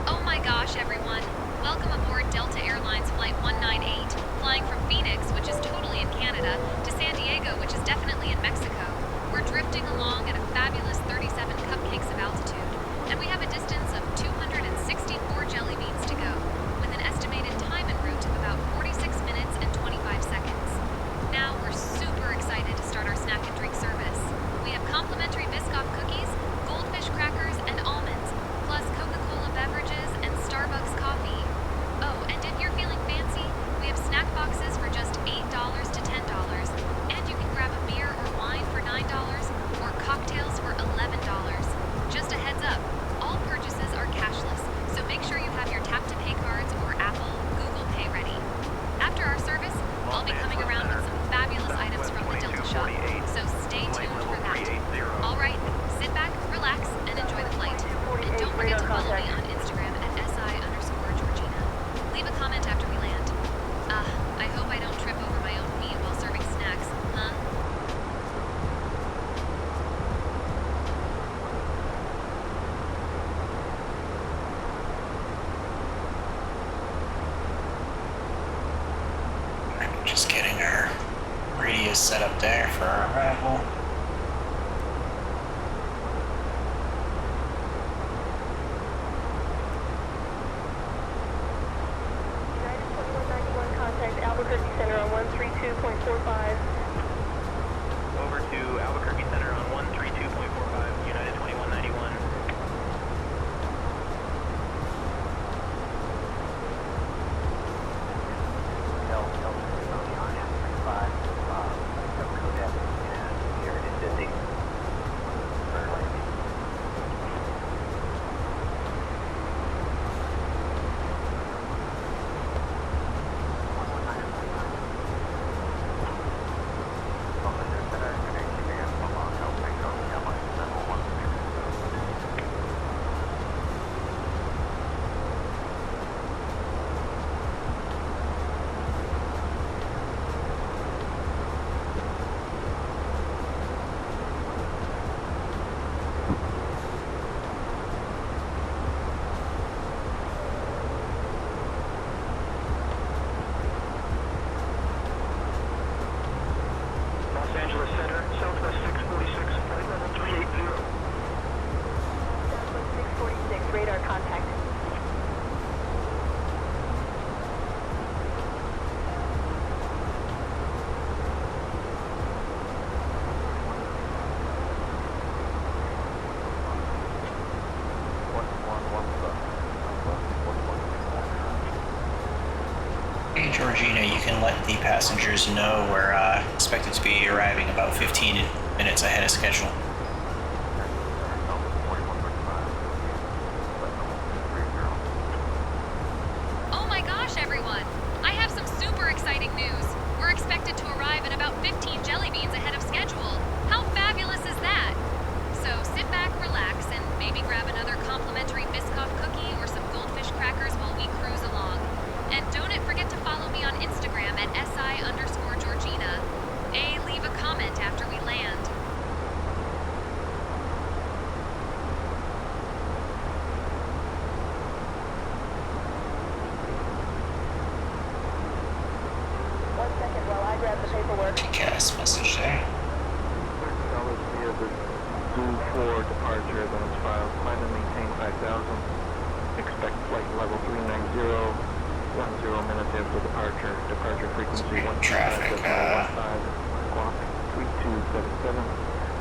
Oh my gosh, everyone. Welcome aboard Delta Airlines Flight 198, flying from Phoenix, which is totally in Canada, to San Diego, which is definitely in Mexico. We're drifting along at a fabulous 37 cupcakes of altitude, and we have a distance of 264 jelly beans to go, with an estimated time en route of about 46 minutes and 25 seconds. Now we're super excited to start our snack and drink service. We have complimentary Biscoff cookies, goldfish crackers, and almonds, plus Coca-Cola beverages and Starbucks coffee. Oh, and if you're feeling fancy, we have snack boxes for just $8 to $10, and you can grab a beer or wine for $9 or cocktails for $11. Just a heads up, all purchases are cashless, so make sure you have your tap-to-pay cards or Apple, Google Pay ready. After our service, I'll be coming around with some fabulous items from the Delta shop, so stay tuned for that. All right, sit back, relax, and enjoy the flight. And don't forget to follow me on Instagram at SI_Georgina. Leave a comment after we land. I hope I don't trip over my own feet while serving snacks, huh?
Just getting our radius set up there for our arrival.
Contact Albuquerque Center on 132.45.
Over to Albuquerque Center on 132.45, United 2191. Los Angeles Center, Southwest 646, flight level 380.
Southwest 646, radar contact.
Hey Georgina, you can let the passengers know we're expected to be arriving about 15 minutes ahead of schedule.
Oh my gosh, everyone! I have some super exciting news. We're expected to arrive at about 15 jelly beans ahead of schedule. How fabulous is that? So sit back, relax, and maybe grab another complimentary Biscoff cookie or some goldfish crackers while we cruise along. And don't forget to follow me on Instagram at SI_Georgina. Leave a comment after we land.
One second while I grab the paperwork.
TCAS message there.
$30 via the due for departure, then it's filed. Climb and maintain 5,000. Expect flight level 390.
10 minutes after departure. Departure frequency 125.15,
Traffic,
squawk 3277,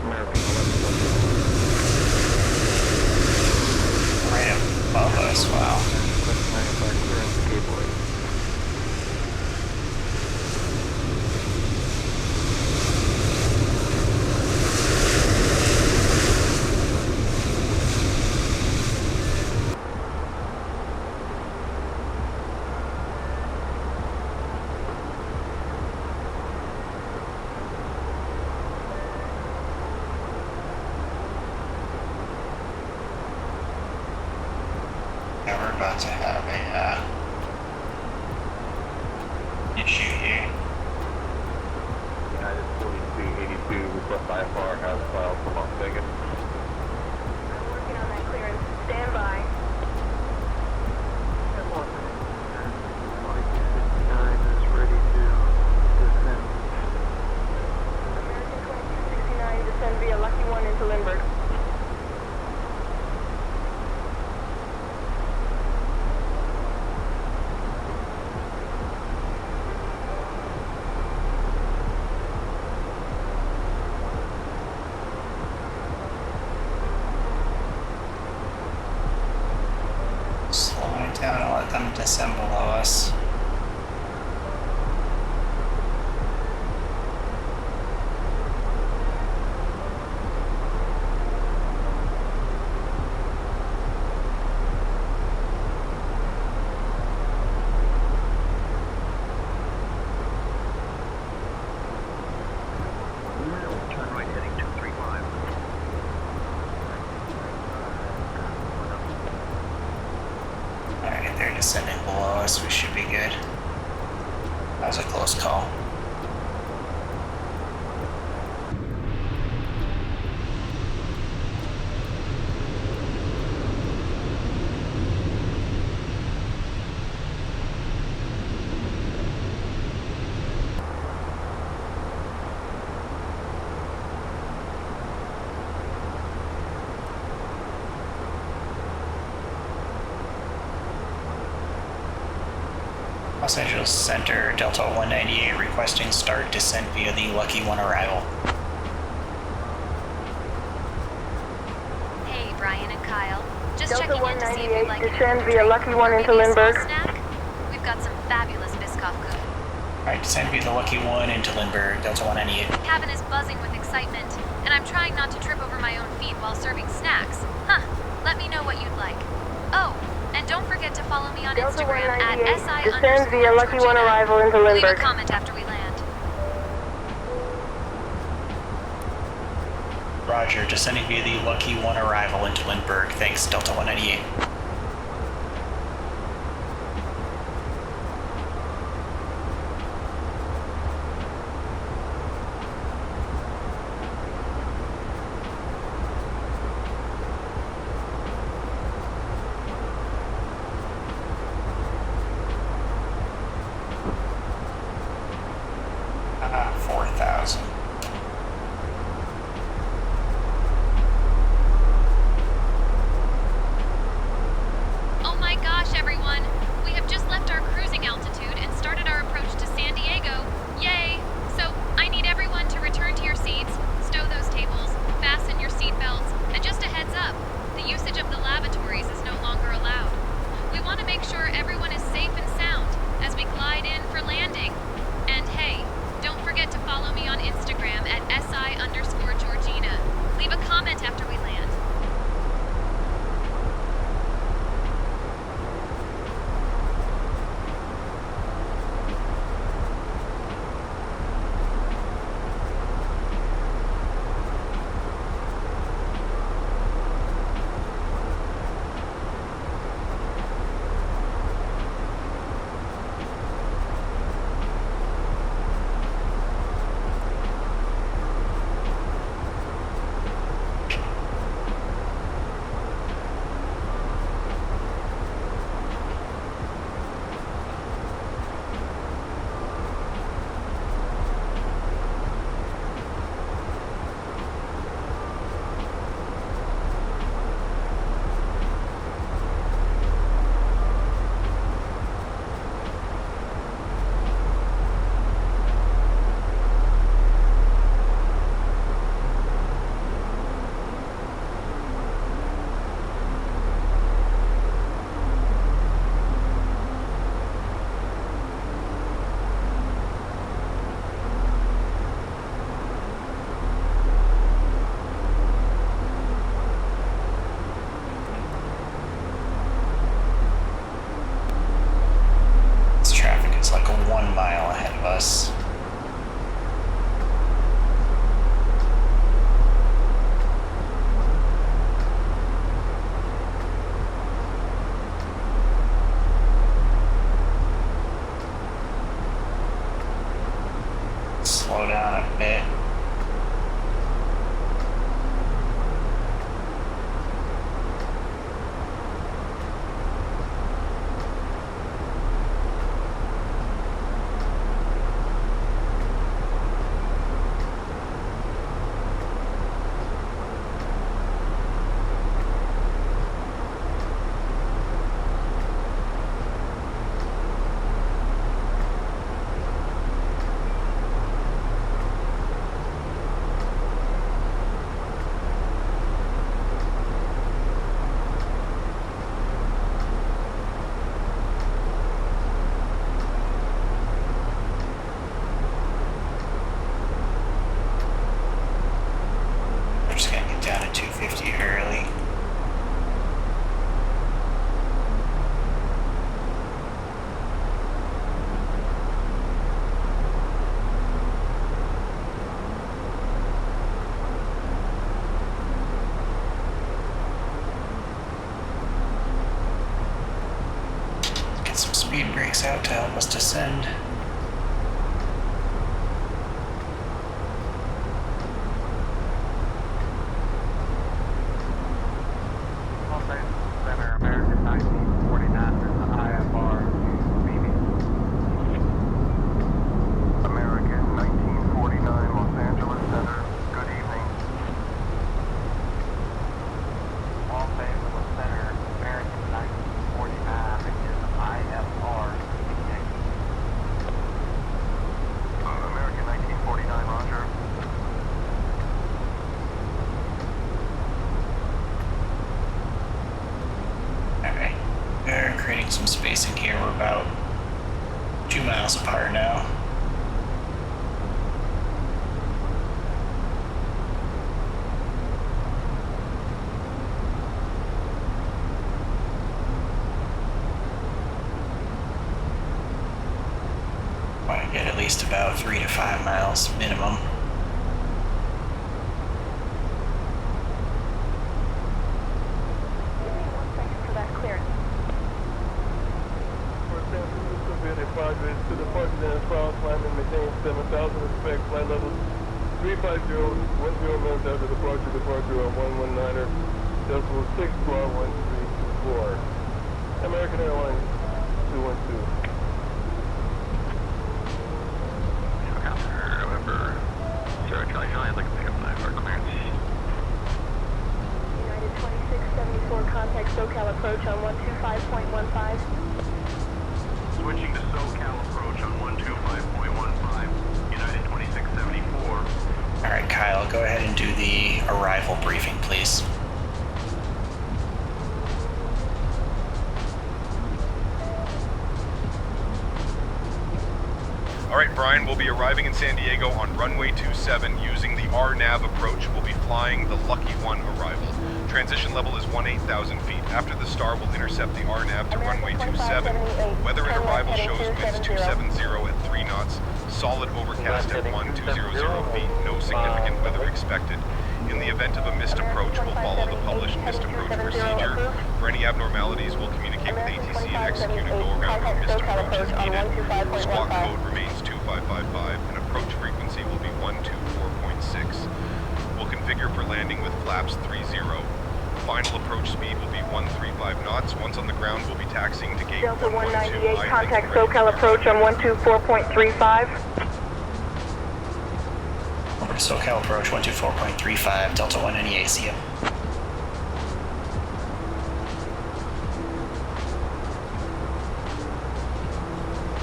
American 11.
right above us, wow.
Requesting IFR clearance to gateway.
Yeah, we're about to have a issue here.
United 4282, request IFR as filed for Las Vegas.
I'm working on that clearance. Stand by.
9 is ready to descend.
American 2269, descend via Lucky 1 into Lindbergh.
Slowing down and let them descend below us.
Turn right heading 235.
Alright, they're descending below us. We should be good. That was a close call. Los Angeles Center, Delta 198, requesting start descent via the Lucky 1 arrival.
Hey, Brian and Kyle. Just
Delta
checking in to see if you'd
198,
like
descend
anything to
via
drink
Lucky 1
or
into
maybe a small
Lindbergh.
snack. We've got some fabulous Biscoff good.
Alright, descend via the Lucky 1 into Lindbergh, Delta 198.
Cabin is buzzing with excitement, and I'm trying not to trip over my own feet while serving snacks. Huh. Let me know what you'd like. Oh, and don't forget to follow me on
Delta
Instagram at
198, descend via Lucky 1 arrival into
Leave a
Lindbergh.
comment after we land.
Roger, descending via the Lucky 1 arrival into Lindbergh. Thanks, Delta 198. Ah, 4,000. Speed brakes out to help us descend.
Center, American 1949, there's an IFR leaving.
American 1949, Los Angeles Center. Good evening.
Los Angeles Center, American 1949, there's an IFR leaving.
American 1949, Roger.
Alright, we're creating some spacing here. We're about 2 miles apart now. Want to get at least about 3 to 5 miles minimum.
For that clearance.
For San Francisco, Bay progress to the park then file, climb and maintain 7,000, respect flight level 350, 10 minutes after departure on 119er, decimal 6 squad 1324. American Airlines 212.
November 0 Charlie Charlie, I'd like to pick up an IFR clearance.
United 2674, contact SoCal approach on 125.15.
Switching to SoCal approach on 125.15. United 2674.
Alright, Kyle, go ahead and do the arrival briefing, please.
Alright, Brian, we'll be arriving in San Diego on runway 27 using the RNAV approach. We'll be flying the Lucky 1 arrival. Transition level is 18,000 feet. After the star, we'll intercept the RNAV to runway 27. Weather at arrival shows winds 270 at 3 knots. Solid overcast at 1200 feet. No significant weather expected. In the event of a missed approach, we'll follow the published missed approach procedure. For any abnormalities, we'll communicate with ATC and execute a go-around on missed approach as needed. Squawk code remains 2555, and approach frequency will be 124.6. We'll configure for landing with flaps 30. Final approach speed will be 135 knots. Once on the ground, we'll be taxiing to gate
Delta
112.
198, contact SoCal approach on 124.35.
Over to SoCal approach 124.35, Delta 198, see ya.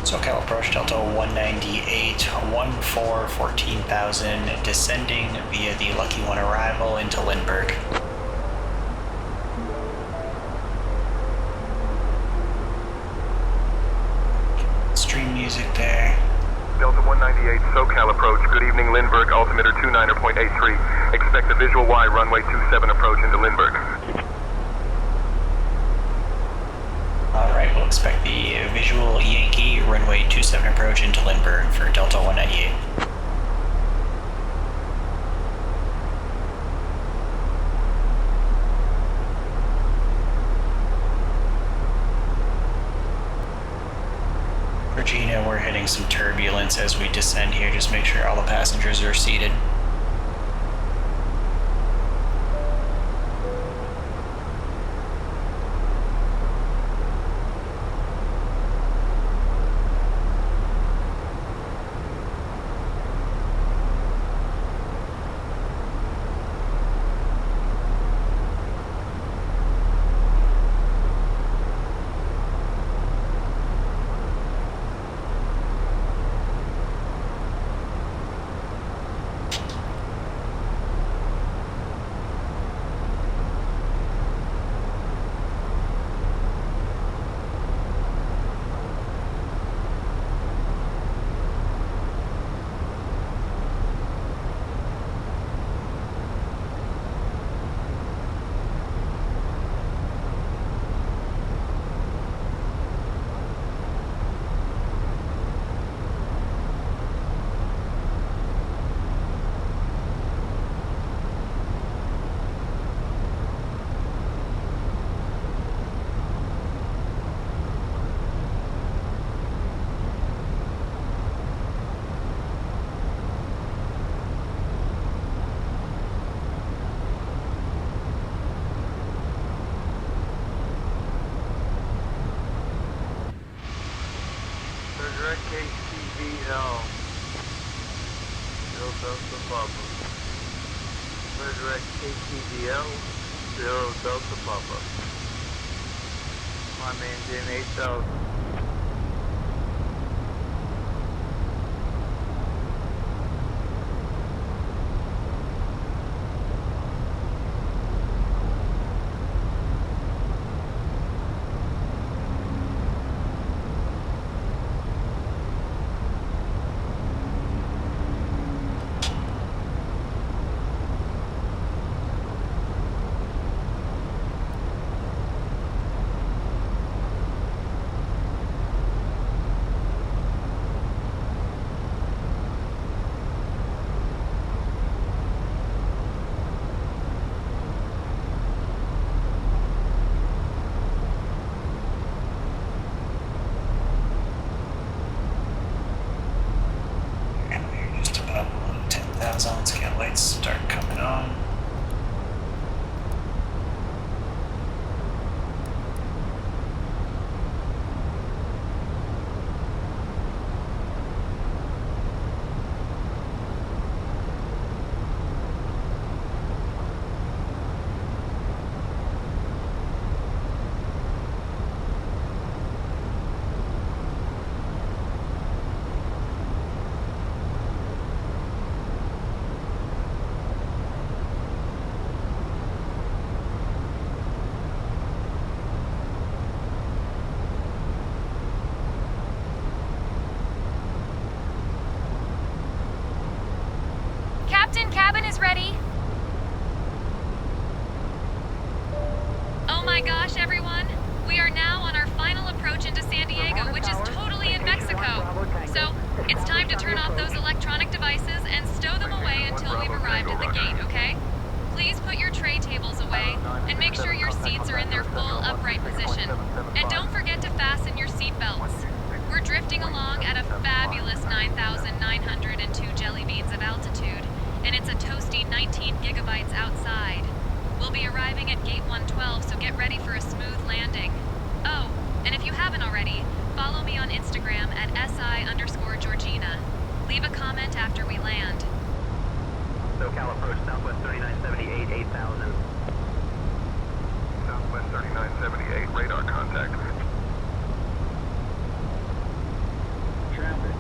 SoCal approach Delta 198, 14,000, descending via the Lucky 1 arrival into Lindbergh. Stream music there.
Delta 198, SoCal approach. Good evening, Lindbergh, altimeter 29.83. Expect a visual Y, runway 27 approach into Lindbergh.
Alright, we'll expect the visual Yankee runway 27 approach into Lindbergh for Delta 198. Regina, we're hitting some turbulence as we descend here. Just make sure all the passengers are seated.
Delta Papa. Redirect KTDL 0 Delta Papa. My engine 8000.
Just about 10,000. Let's get lights start coming on.
Captain, cabin is ready. Oh my gosh, everyone. We are now on our final approach into San Diego, which is totally in Mexico. So, it's time to turn off those electronic devices and stow them away until we've arrived at the gate, okay? Please put your tray tables away and make sure your seats are in their full upright position. And don't forget to fasten your seat belts. We're drifting along at a fabulous 9,902 jelly beans of altitude, and it's a toasty 19 gigabytes outside. We'll be arriving at gate 112, so get ready for a smooth landing. Oh, and if you haven't already, follow me on Instagram at SI_Georgina. Leave a comment after we land.
SoCal approach, Southwest 3978, 8000.
Southwest 3978, radar contact.
Traffic.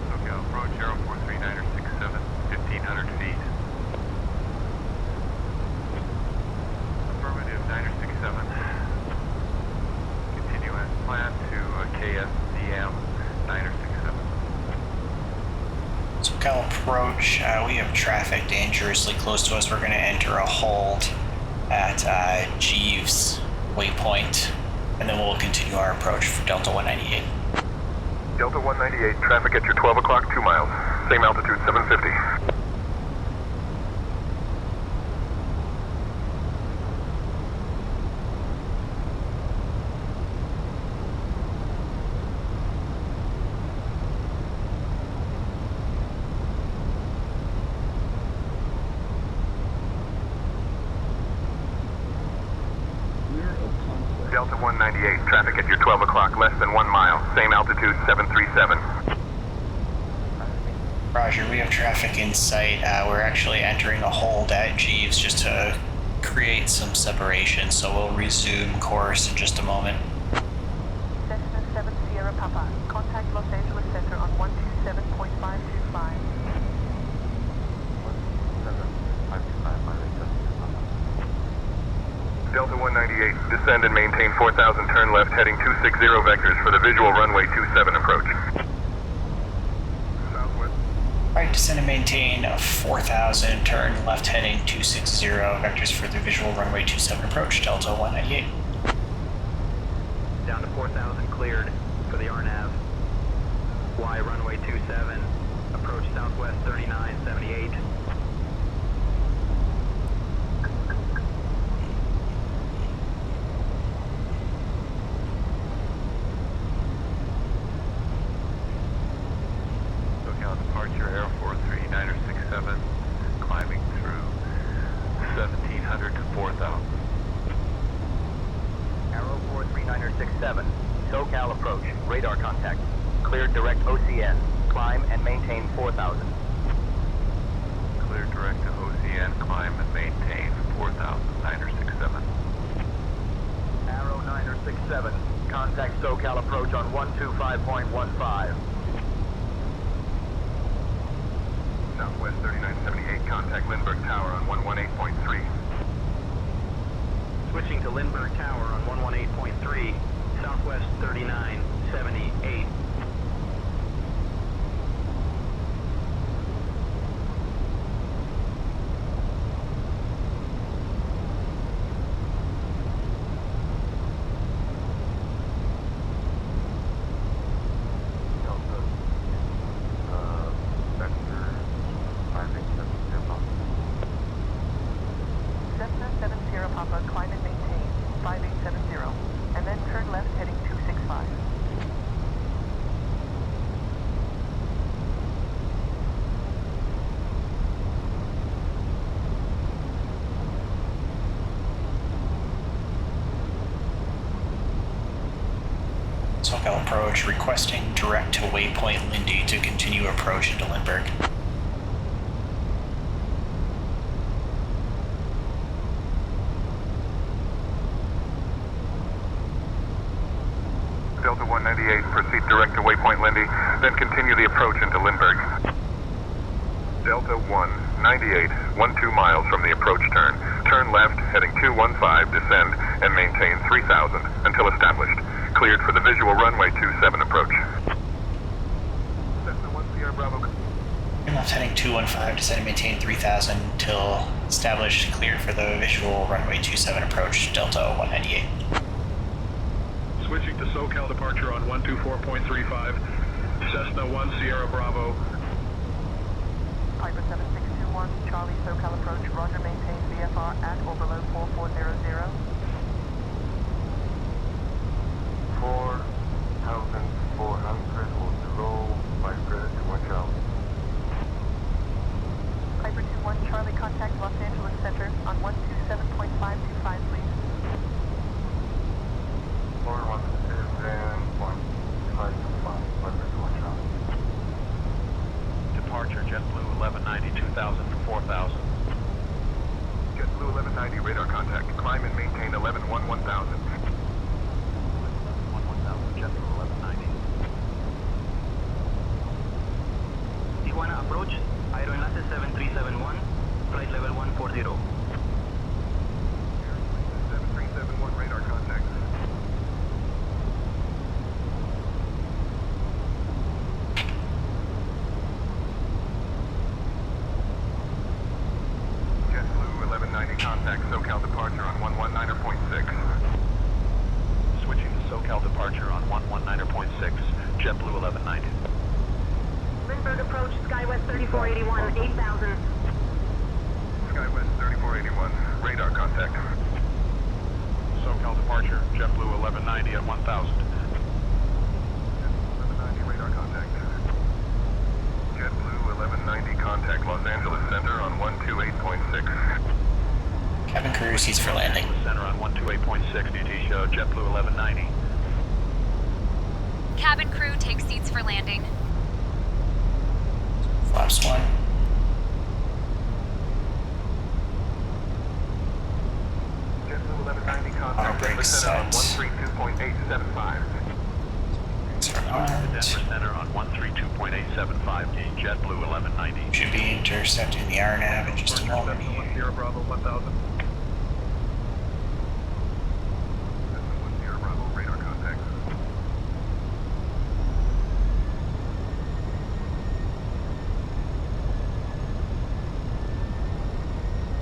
SoCal approach, Aero 43967, 1500 feet. Affirmative 967. Continue as planned to KSDM 967.
SoCal approach, we have traffic dangerously close to us. We're going to enter a hold at Jeeves waypoint, and then we'll continue our approach for Delta 198.
Delta 198, traffic at your 12 o'clock, 2 miles. Same altitude, 750. Delta 198, traffic at your 12 o'clock, less than 1 mile. Same altitude, 737.
Roger, we have traffic in sight. We're actually entering a hold at Jeeves just to create some separation, so we'll resume course in just a moment.
Cessna 7 Sierra Papa, contact Los Angeles Center on 127.525.
Delta 198, descend and maintain 4,000, turn left, heading 260 vectors for the visual runway 27 approach. Southwest.
Alright, descend and maintain 4,000, turn left heading 260 vectors for the visual runway 27 approach, Delta 198.
Down to 4,000 cleared for the RNAV. Y runway 27, approach Southwest 3978.
3967, climbing through 1700 to 4000.
Arrow 43967, SoCal approach, radar contact. Cleared direct OCN, climb and maintain 4000.
Clear direct to OCN, climb and maintain 4,967.
Arrow 967, contact SoCal approach on 125.15.
Southwest 3978, contact Lindbergh Tower on 118.3.
Switching to Lindbergh Tower on 118.3, Southwest 3978. Cessna 70 Papa, climb and maintain 5870, and then turn left heading 265.
SoCal approach requesting direct to waypoint Lindy to continue approach into Lindbergh.
Delta 198, proceed direct to waypoint Lindy, then continue the approach into Lindbergh. Delta 198, 12 miles from the approach turn. Turn left, heading 215, descend, and maintain 3000 until established. Cleared for the visual runway 27 approach. Cessna 1 Sierra Bravo.
Turn left heading 215, descend and maintain 3000 until established. Cleared for the visual runway 27 approach, Delta 198.
Switching to SoCal departure on 124.35, Cessna 1 Sierra Bravo.
Piper 7621, Charlie SoCal approach, roger, maintain VFR at or below 4400.
4,400 or below, Piper 21 Charlie.
Piper 21, Charlie, contact Los Angeles Center on 127.525, please.
417.525, Piper 21 Charlie.
Departure JetBlue 1190, 2000 for 4000.
JetBlue 1190, radar contact. Climb and maintain 11-1000.
JetBlue 1190. Tijuana approach, aeroenlace 7371, flight level 140.
7371, radar contact. JetBlue 1190, contact SoCal departure on 119.6. Switching to SoCal departure on 119.6, JetBlue 1190.
Lindbergh approach, SkyWest 3481, 8000.
SkyWest 3481, radar contact. SoCal departure, JetBlue 1190 at 1000. JetBlue 1190, radar contact. JetBlue 1190, contact Los Angeles Center on 128.6.
Cabin crew seats for landing.
Center on 128.6, DT show, JetBlue 1190.
Cabin crew, take seats for landing.
Flaps 1.
JetBlue 1190, contact Denver Center on 132.875. Denver Center on 132.875, JetBlue 1190.
Should be intercepting the RNAV in just a moment here.
Sierra Bravo 1000. Sierra Bravo, radar contact.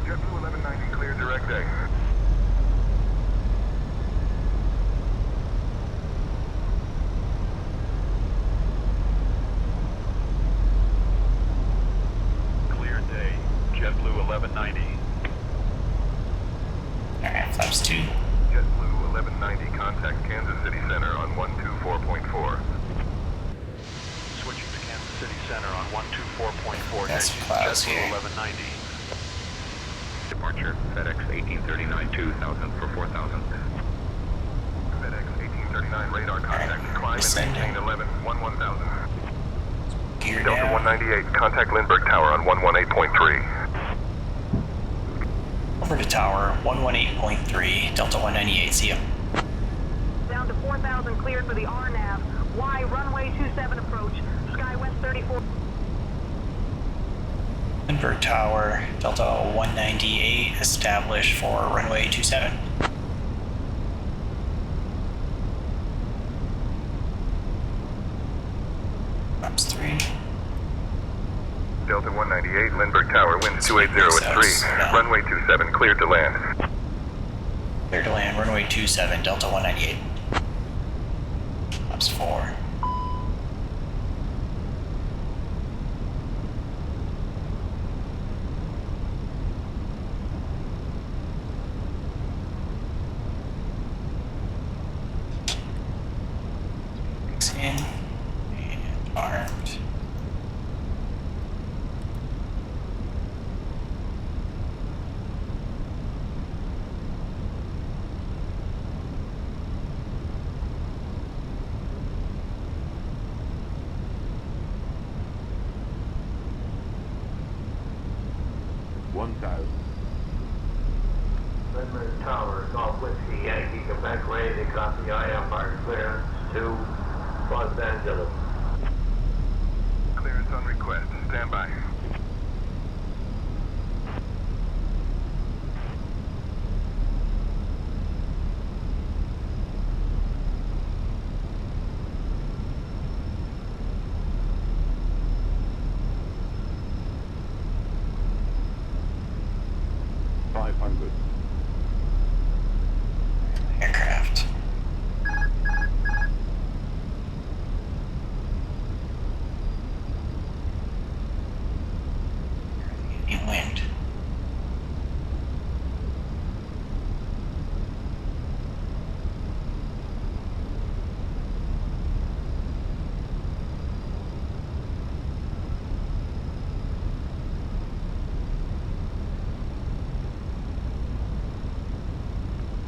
JetBlue 1190, clear direct day. Clear day, JetBlue 1190.
Alright, flaps 2.
JetBlue 1190, contact Kansas City Center on 124.4. Switching to Kansas
City Center on 124.4.
That's clouds here.
1190.
Departure, FedEx 1839 2000 for 4000.
FedEx 1839 radar contact. Climb and maintain 11,000.
Gear
Delta
down.
198, contact Lindbergh Tower on 118.3.
Over to tower 118.3, Delta 198, see ya.
Down to 4,000 cleared for the RNAV. Y runway 27 approach. Sky West 34.
Lindbergh Tower, Delta 198, established for runway 27. Flaps 3.
Delta 198, Lindbergh Tower, winds 280 at 3. Runway 27, cleared to land.
Clear to land, runway 27, Delta 198. Flaps 4. In and armed.
Lindbergh Tower, Golf Whiskey, Yankee, Quebec, landing, copy IFR clearance to Los Angeles.
Clearance on request. Stand by.
Aircraft. Any wind.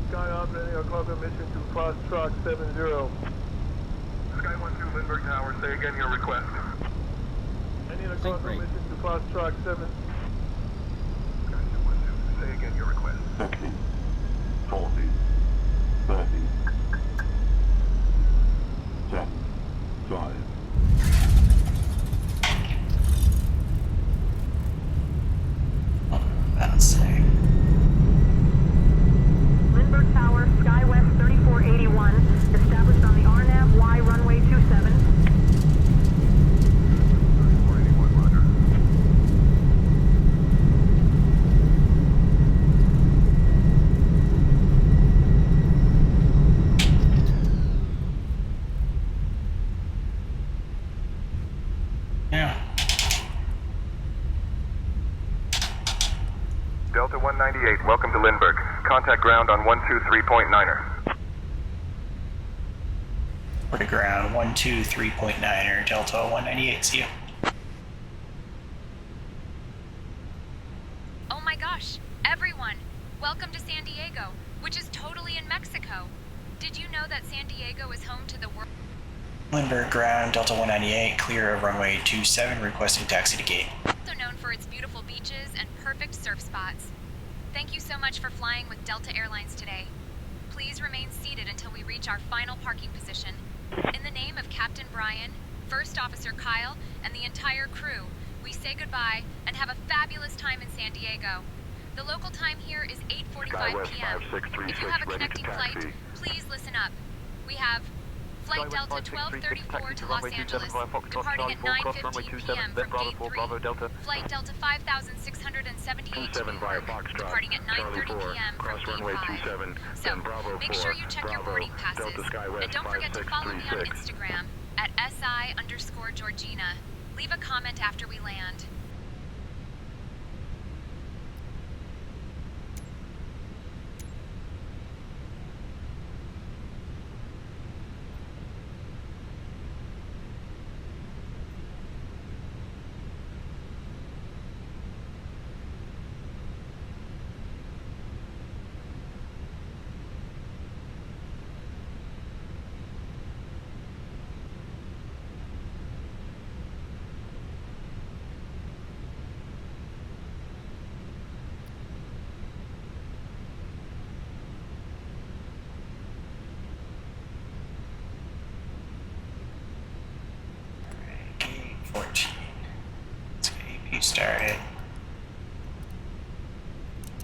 Sky operating a cargo mission to Foxtrot 70.
Sky 12, Lindbergh Tower, say again your request.
I need a cargo mission to Foxtrot 7.
Sky 12, say again your request.
50, 40, 30, 10, 5.
Bouncing.
Lindbergh Tower, Sky West 3481. Established on the RNAV Y runway 27.
Yeah.
Delta 198, welcome to Lindbergh. Contact ground on 123.9er.
Over to ground 123.9er, Delta 198, see ya.
Oh my gosh, everyone! Welcome to San Diego, which is totally in Mexico. Did you know that San Diego is home to the world?
Lindbergh ground, Delta 198, clear of runway 27, requesting taxi to gate.
Also known for its beautiful beaches and perfect surf spots. Thank you so much for flying with Delta Airlines today. Please remain seated until we reach our final parking position. In the name of Captain Brian, First Officer Kyle, and the entire crew, we say goodbye and have a fabulous time in San Diego. The local time here is 8:45 p.m. If you have a connecting flight, please listen up. We have Flight Delta 1234 to Los Angeles, departing at 9:15 p.m. from Gate 3. Flight Delta 5678 to New York, departing at 9:30 p.m. from Gate 5. So, make sure you check your boarding passes, and don't forget to follow me on Instagram at SI_Georgina. Leave a comment after we land.
14. Let's get AP started.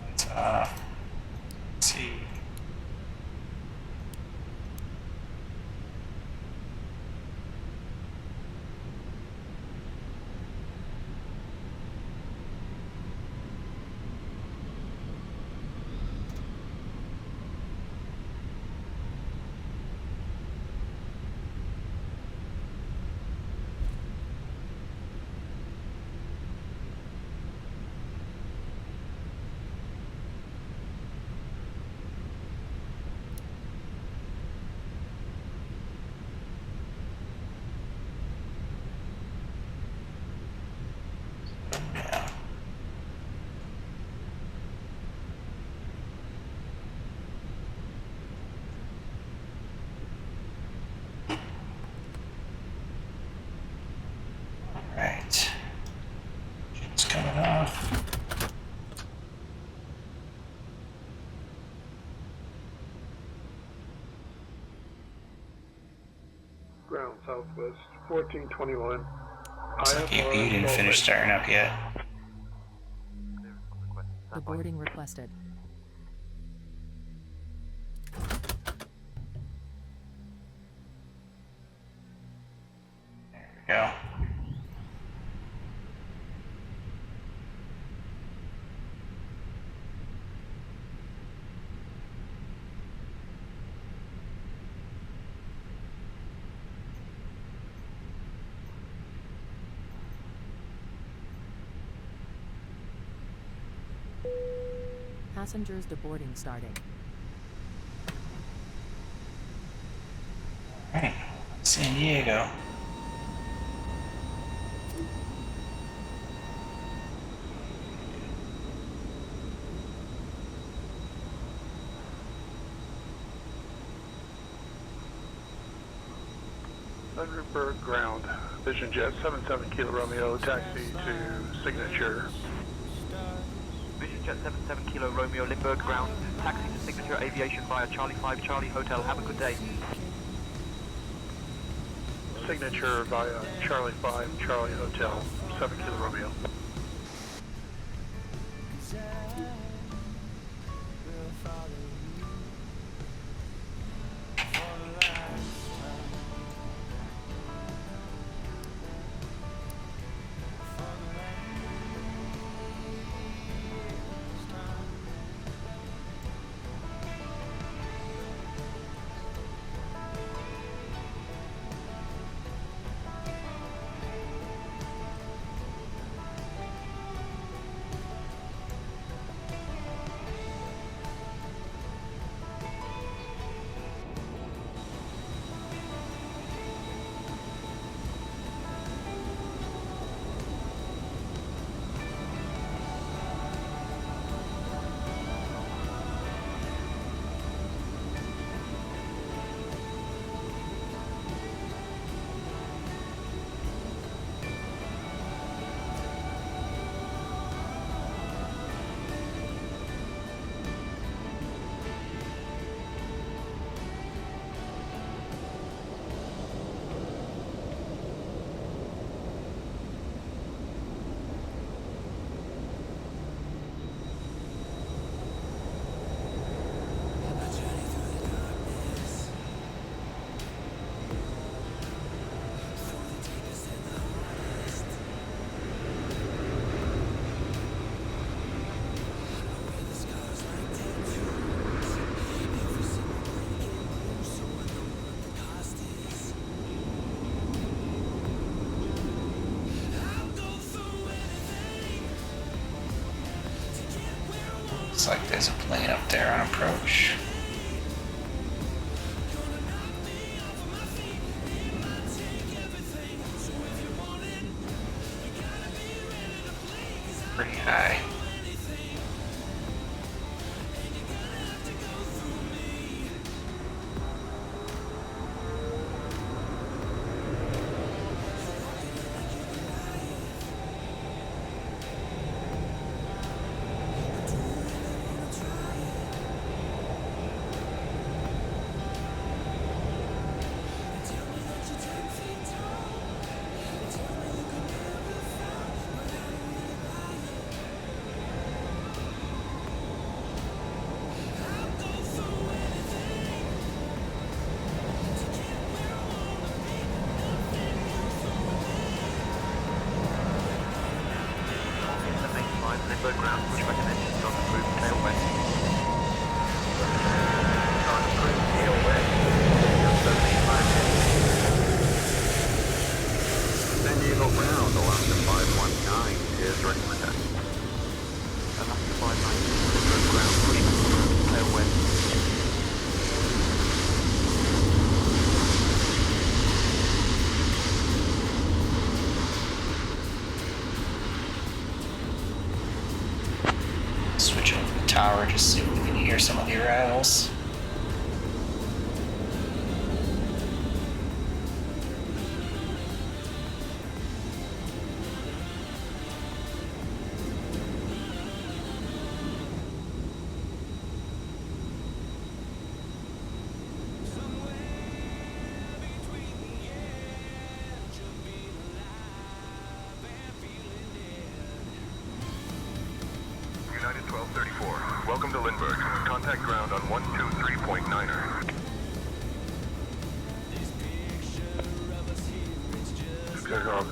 Lights off. Let's see. Right. It's coming off.
Ground southwest, 1421.
Looks like AP didn't finish starting up yet.
Deboarding requested.
There we go.
Passengers deboarding starting.
Alright, San Diego.
Thunderbird ground. Vision Jet 77 Kilo Romeo, taxi to Signature.
Vision Jet 77 Kilo Romeo, Lindbergh ground. Taxi to Signature Aviation via Charlie 5 Charlie Hotel. Have a good day.
Signature via Charlie 5 Charlie Hotel, 7 Kilo Romeo.
Looks like there's a plane up there on approach. Pretty high.
Lindbergh ground, pushback and engines on approved tail west. On approved tail west, 785.
San Diego ground, Alaska 519 is ready for test.
Alaska 519, Lindbergh ground, pushback tail west.
Switch over the tower just so we can hear some of the arrivals.
United 1234. Welcome to Lindbergh. Contact ground on 123.9er.
Take off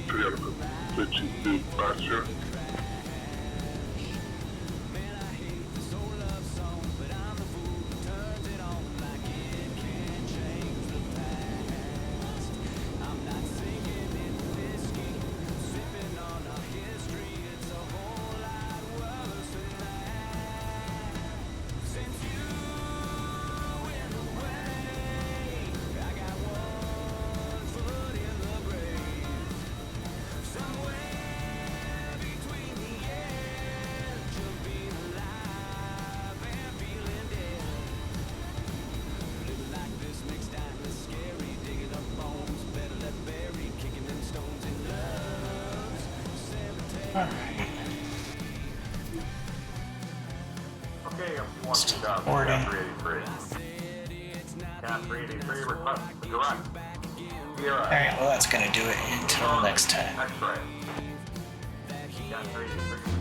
352 Pasture.
Okay, up to
Still recording.
383, request direct.
Alright, well that's gonna do it until next time.
X-ray. Cat 383.